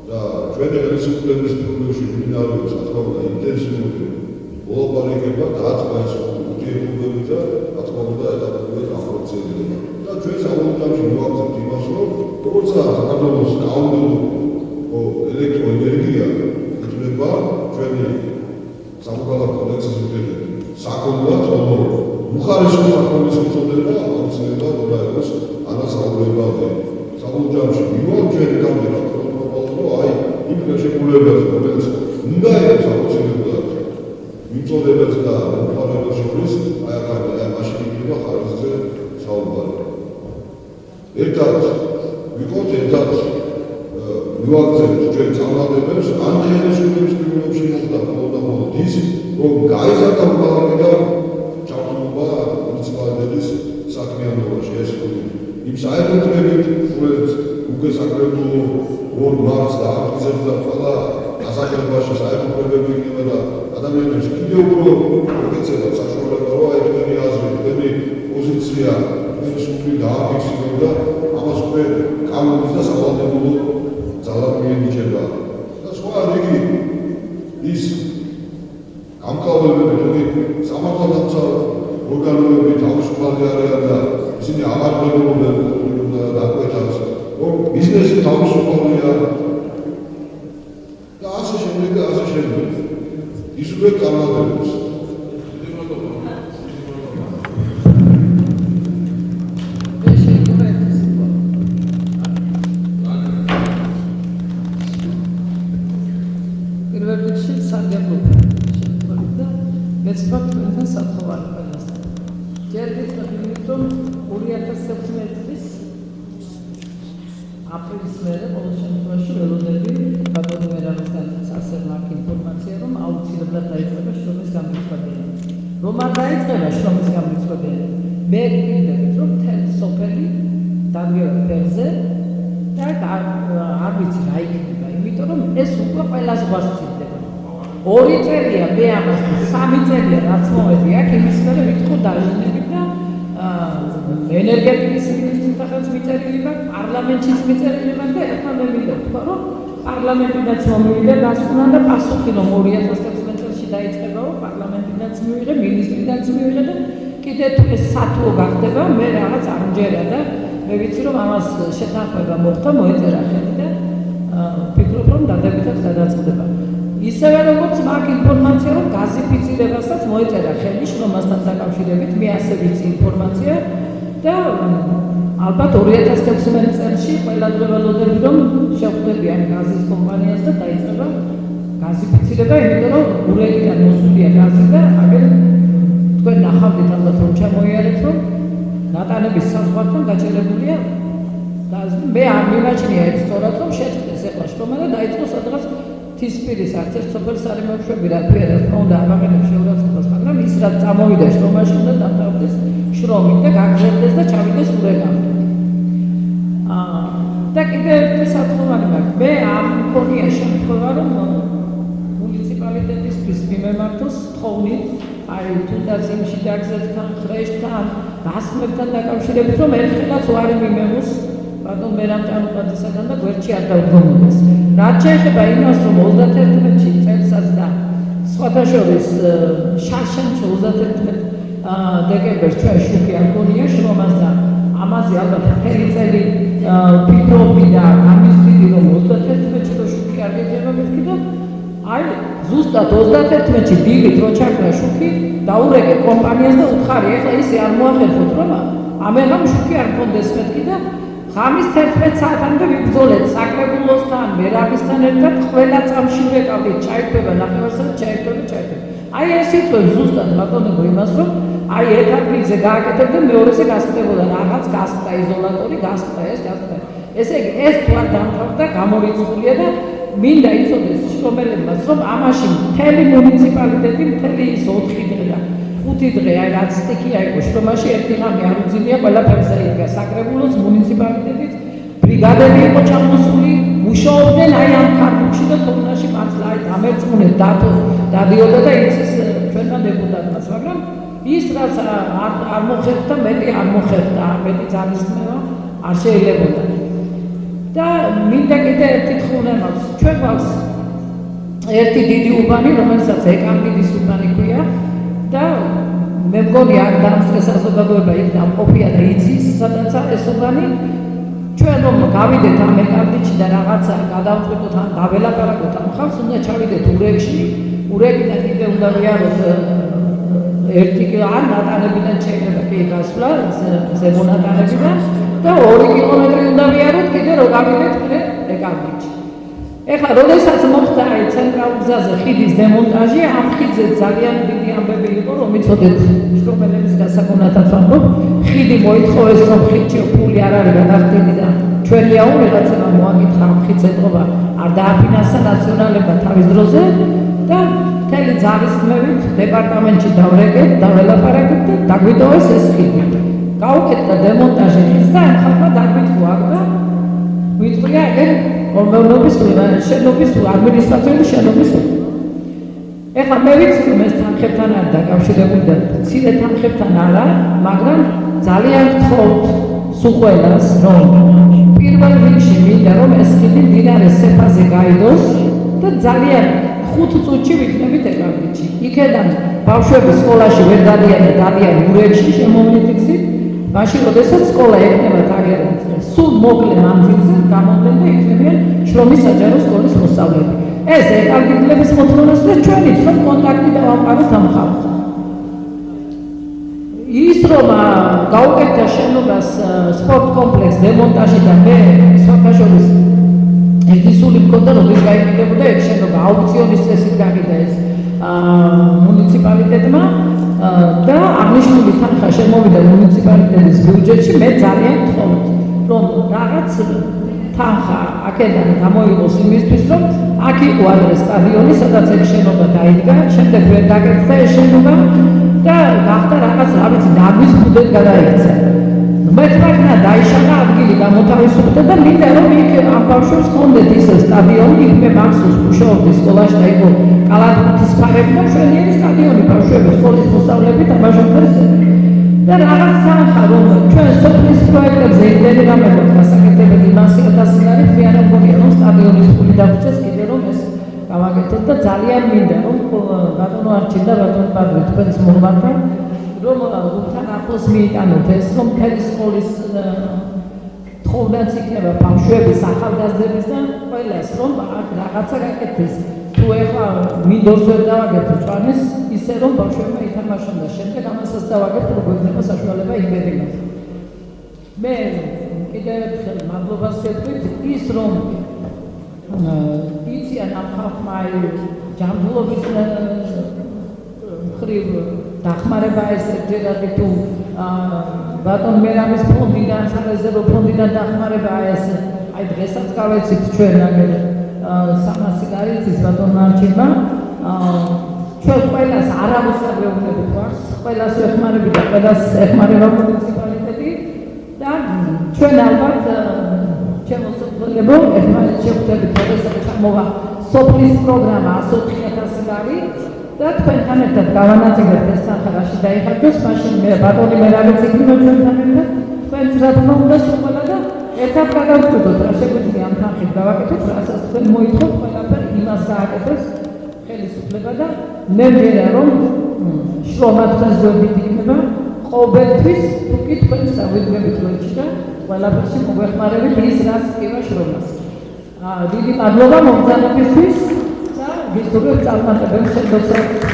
და ჩვენი ხელისუფლების პრობლემებში მინარევს რა თქმა უნდა ინტენსიური მოლაპარაკება დაწყება ეს ურთიერთობები და რა თქმა უნდა ეტაპობრივად ახორციელება და ჩვენ საკუთრებაში მივახცევთ იმას რომ როგორც საქართველოს გაუმდებო ელექტროენერგია ითვლება ჩვენი სამოქალაქო კოდექსის მიხედვით საქონლად ხოლო უხარისხო საქონლის მიწოდება აუცილებლად უნდა იყოს ანასაუბრებადი საკუთრებაში მივალ ჩვენი გამგება აი იმ ხელშეკრულებაზე რომელიც უნდა იყოს აუცილებლად მიწოდებებს და მოხარებას შორის აი აქ მაშინ იქნება ხარისხზე საუბარი ერთად ვიყოთ ერთად მივაგზავნეთ ჩვენ წარმატებებს ან ხელისუფლების პირობებში მოხდა მხოლოდ ის რომ გაიზარდა მოპარაკება ჩართულობა მუნიციპალიტეტის საქმიანობაში ეს იმ საერთოდ უკვე საკრებულო 2 მარტს და აპრილს და ყველა დასახელებაში საერთოდ იქნება და ადამიანებს კიდევ უფრო მოგეცემა საშუალება რომ აი თქვენი აზრი, თქვენი პოზიცია, თქვენი სული დააფიქსიროთ და ამას უკვე კანონის და სავალდებულო ძალად მიენიჭება. და სხვა რიგი ის გამკვლევები, თუმცა სამართალდამცავ ორგანოები თავისუფლად არიან და ისინი ამარხებულობენ დაკვეთავს, რომ ბიზნესი თავისუფალია და ასე შემდეგ და ასე შემდეგ. ის უკვე წარმატებებს. პირველ რიგში საგებობ შემთხვევით და მეცხრად თქვენთან საფრთხე ყველასთან. ჯერ გითხრათ რომ 2016 წლის აპრილის მერე ყოველ შემთხვევაში ველოდები ბატონი მერაბისგან ასე მაქვს ინფორმაცია რომ აუცილებლად დაიწყება შრომის გამრიცხვებიანი. რომ არ დაიწყება შრომის გამრიცხვებიანი, მე გვინდებით რომ თელ სოფელი დაგიორო ფერზე და არ ვიცი რა იქნება, იმიტომ რომ ეს უკვე ყველა ზღვას ცივდება. 2 წელია მე ამას 3 წელია რაც მოვედი აქ იმის მერე ვიტყო დაჟინებით და ენერგეტიკის მინისტრთა ხელს მიწერილი მაქვს, პარლამენტშიც მიწერილი მაქვს და ახლა მე მინდა ვთქვა, რომ პარლამენტიდან მომივიდა დასკვნა და პასუხი რომ 2016 წელს დაიწყება, რომ პარლამენტიდან მივიღე, მინისტრიდან მივიღე და კიდე თუ ეს სათუო გახდება, მე რაღაც არ მჯერა და მე ვიცი რომ ამას შეთანხმება მოხდა, მოეწერა ხელი და ვფიქრობ რომ დადებითად გადაწყდება. ისევე როგორც მაქვს ინფორმაცია რომ გაზიფიცირებასაც მოეწერა ხელი შრომასთან დაკავშირებით, მე ასე ვიცი ინფორმაცია და ალბათ 2016 წელს ყველა დღეველოდები რომ შეხვდებიან გაზის კომპანიას და დაიწყება გაზიფიცირება, იმიტომ რომ ურეგიდან მოსულია გაზი და აგერ თქვენ ნახავთ ალბათ რომ ჩამოიარეთ რომ ნატანების საზღვართან გაჭერებულია გაზი. მე არ მიმაჩნია ეს სწორად რომ შეწყდეს ეხლა შრომა და დაიწყოს სადღაც თისპირის არც ერთ სოფელს არ იმოშვები რა თქმა უნდა ამაღლებს შეურაცხყოფას, მაგრამ ის რაც წამოვიდა შრომაში უნდა დამთავრდეს შრომით და გაგრძელდეს და ჩავიდეს ურეგამდე. და კიდევ ერთი სათხოვნარი მაქვს. მე არ მქონია შემთხვევა რომ მუნიციპალიტეტისთვის მიმემართოს თხოვნით, აი თუნდაც იმ შიდაგზებთან, ხრეშთან, გასხმებთან დაკავშირებით რომ ერთხელაც უარი მიმემოს ბატონ მერამჭანუყაძესთან და გვერდში არ დავდგომოდეს. რაც შეეხება იმას რომ 31-ში წელსაც და სხვათა შორის შარშემს 31 დეკემბერს ჩვენ შუქი არ გონია შრომას და ამაზე ალბათ ხელი წელი ვფიქრობდი და გამიზრდი რომ 31-ში რო შუქი არ გექნება მეთქი და აი ზუსტად 31-ში დილით რო ჩაქრა შუქი დაურეკე კომპანიას და უთხარი ეხლა ისე არ მოახერხოთ რომ ამერამ შუქი არ მქონდეს მეთქი და ღამის 11 საათამდე ვიბრძოლეთ საკრებულოსთან, მერაბისთან ერთად ყველა წამში ვეკავდით ჩაირთვება ნახევარსაათი ჩაირთვება. აი ეს იტყვებს ზუსტად ბატონებო იმას რომ აი ერთ ადგილზე გააკეთებდა მეორეზე გასწრებოდა რაღაც გასწრა იზოლატორი, გასწრა ეს გასწრა. ესე იგი ეს თუ არ დამთავრდა გამორიცხულია და მინდა იცოდეს შრომელებმაც რომ ამაში მთელი მუნიციპალიტეტი მთელი ის 4 დღე და 5 დღე აი რაც სტიქია იყო შრომაში ერთი ღამე არ უძინია ყველაფერზე იდგა საკრებულოს მუნიციპალიტეტით ბრიგადები იყო ჩამოსული მუშაობდნენ აი ამ ქართულში და თონაში მართლა აი გამერწმუნეთ დადიოდა და იცის ჩვენმა დეპუტატმაც მაგრამ ის რაც არ მოხერხდა მეტი არ მოხერხდა მეტი ძალისხმევა არ შეიძლებოდა და მინდა კიდე ერთი თხოვნა მაქვს. ჩვენ გვაქვს ერთი დიდი უბანი, რომელსაც ეკამბიდის უბანი ქვია და მე მგონი არ დამსწრეს საზოგადოება იქ დამყოფია და იცის სადაც ეს უბანი. ჩვენ რომ გავიდეთ ამ ეკამბიდში და რაღაცა გადავწყვიტოთ ან დაველაპარაკოთ ამ ხალხს, უნდა ჩავიდეთ ურეკში. ურეკიდან კიდე უნდა ვიაროთ ერთი ან ნატანებიდან შეიძლება კი გასვლა ზემო ნატანებიდან და 2 კილომეტრი უნდა ვიაროთ კიდე რომ გავიდეთ ეკამბიდში. ეხლა როდესაც მოხდა ცენტრალურ გზაზე ხიდის დემონტაჟი, ამ ხიდზე ძალიან დიდი ამბები იყო, რომ იცოდეთ შრომელების გასაგონათაც ვამბობ, ხიდი მოითხოვეს, რომ ხიდში ფული არ არის გადახდილი და ჩვენია ვიღაცებმა მოაკითხა ამ ხიდს ეთყობა არ დააფინანსა ნაციონალებმა თავის დროზე და მთელი ძალისხმევით დეპარტამენტში დაველაპარაკეთ და დაგვიტოვეს ეს ხიდი. გავუკეთდა დემონტაჟი ხიდს და ამ ხალხმა დაგვიტყვა და ვიწვია ეგ ორგანობის შენობის ადმინისტრაციული შენობის. ეხლა მე ვიცი რომ ეს თანხებთან არ დაკავშირებული და მცირე თანხებთან არა, მაგრამ ძალიან გთხოვთ სულ ყველას, რომ პირველ რიგში მინდა რომ ეს ხიდი მდინარე სეფაზე გაიდოს და ძალიან 5 წუთში ვიქნებით ეკამბიდში. იქედან ბავშვები სკოლაში ვერ დადიან ურეკში შემოვლით გზით. მაშინ როდესაც სკოლა ექნებათ აგერეთ სულ მოკლე მანძილზე გამოდენ და იქნებიან შრომის საჯარო სკოლის მოსწავლეები. ეს ეკამბიდლების მოთხოვნას და ჩვენი თქვენ კონტაქტი დავამყაროთ ამ ხალხს. ის რომ გაუკეთდა შენობას სპორტ კომპლექს დემონტაჟი და მე სოფაშორის ედისული მქონდა რომ ის გაიყიდებოდა ეგ შენობა აუქციონის წესით გაგიდა ეს მუნიციპალიტეტმა და აღნიშნული თანხა შემოვიდა მუნიციპალიტეტის ბიუჯეტში. მე ძალიან გთხოვთ რომ რაღაც თანხა აქედან გამოიღოს იმისთვის რომ აქ იყო ადრე სტადიონი სადაც ეს შენობა დაიდგა, შემდეგ ვერ დაკეთდა ეს შენობა და გახდა რაღაც რა ვიცი ნაგვის ბუდეთ გადაიქცა. მეტყვარნა დაიშალა ადგილი გამოთავისუფლდა და მინდა რომ იქ ამ ბავშვებს ჰქონდეთ ის სტადიონი, იქ მე მახსოვს მუშაობდი სკოლაში და იყო კალათბურთის ფარები და მშვენიერი სტადიონი ბავშვები სკოლის მოსწავლეები თამაშობდნენ და რაღაც თანხა რომ ჩვენ სოფლის პროექტებზე იმდენი რამე გასაკეთებელი 200,000 არის, მე არ მგონია რომ სტადიონის ფული დაგვრჩეს კიდე რომ ეს გავაკეთოთ და ძალიან მინდა რომ ბატონო არჩილ და ბატონო პადრე თქვენს მომბარდა რომ თან ახლოს მიიტანოთ ეს რომ მთელი სკოლის თხოვნაც იქნება ბავშვების ახალგაზრდების და ყველას რომ რაღაცა გაკეთდეს. თუ ეხლა მინდორს ვერ დავაგებთ წვანის ისე რომ ბავშვებმა ითამაშონ და შემდეგ ამასაც დავაგებთ რომ გვექნება საშუალება იმედილად. მე კიდევ ერთხელ მადლობას ვეთქვით ის რომ იციან ამ ხალხმა ჯანმრთელობის მხრივ დახმარება ეს ერთჯერადი თუ ბატონ მერამის ფონდიდან, სარეზერვო ფონდიდან დახმარება ეს აი დღესაც გავეცით ჩვენ აგერ 300 გარიცის ბატონ მარჩილმა ჩვენ ყველას არავისაღებულებით გვაქვს, ყველას ეხმარებით და ყველას ეხმარება მუნიციპალიტეტი და ჩვენ ალბათ შემოსწორებო ეხმარებით შევხვდებით როდესაც ჩამოვა სოფლის პროგრამა 104,000 ლარი და თქვენთან ერთად გავანაწილებთ ეს თანხა რაში დაიხარჯოს, მაშინ მე ბატონი მერაბიც იქნება ჩვენთან ერთად, თქვენც რა თქმა უნდა სულ ყველა და ერთად გადავწყვიტოთ რა შეგვიძლია ამ თანხით გავაკეთოთ, რასაც თქვენ მოითხოვთ ყველაფერი იმას გააკეთოს ხელისუფლება და მე მგონია რომ შრომა თქვენს გვერდით იქნება ყოველთვის თუ კი თქვენ საუბრებით გვერდში და ყველაფერში მოგვეხმარებით ის რაც ჭირა შრომას. დიდი მადლობა მომზადებისთვის და გისურვებთ წარმატებებს შემდგომში.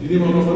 დიდი მადლობა.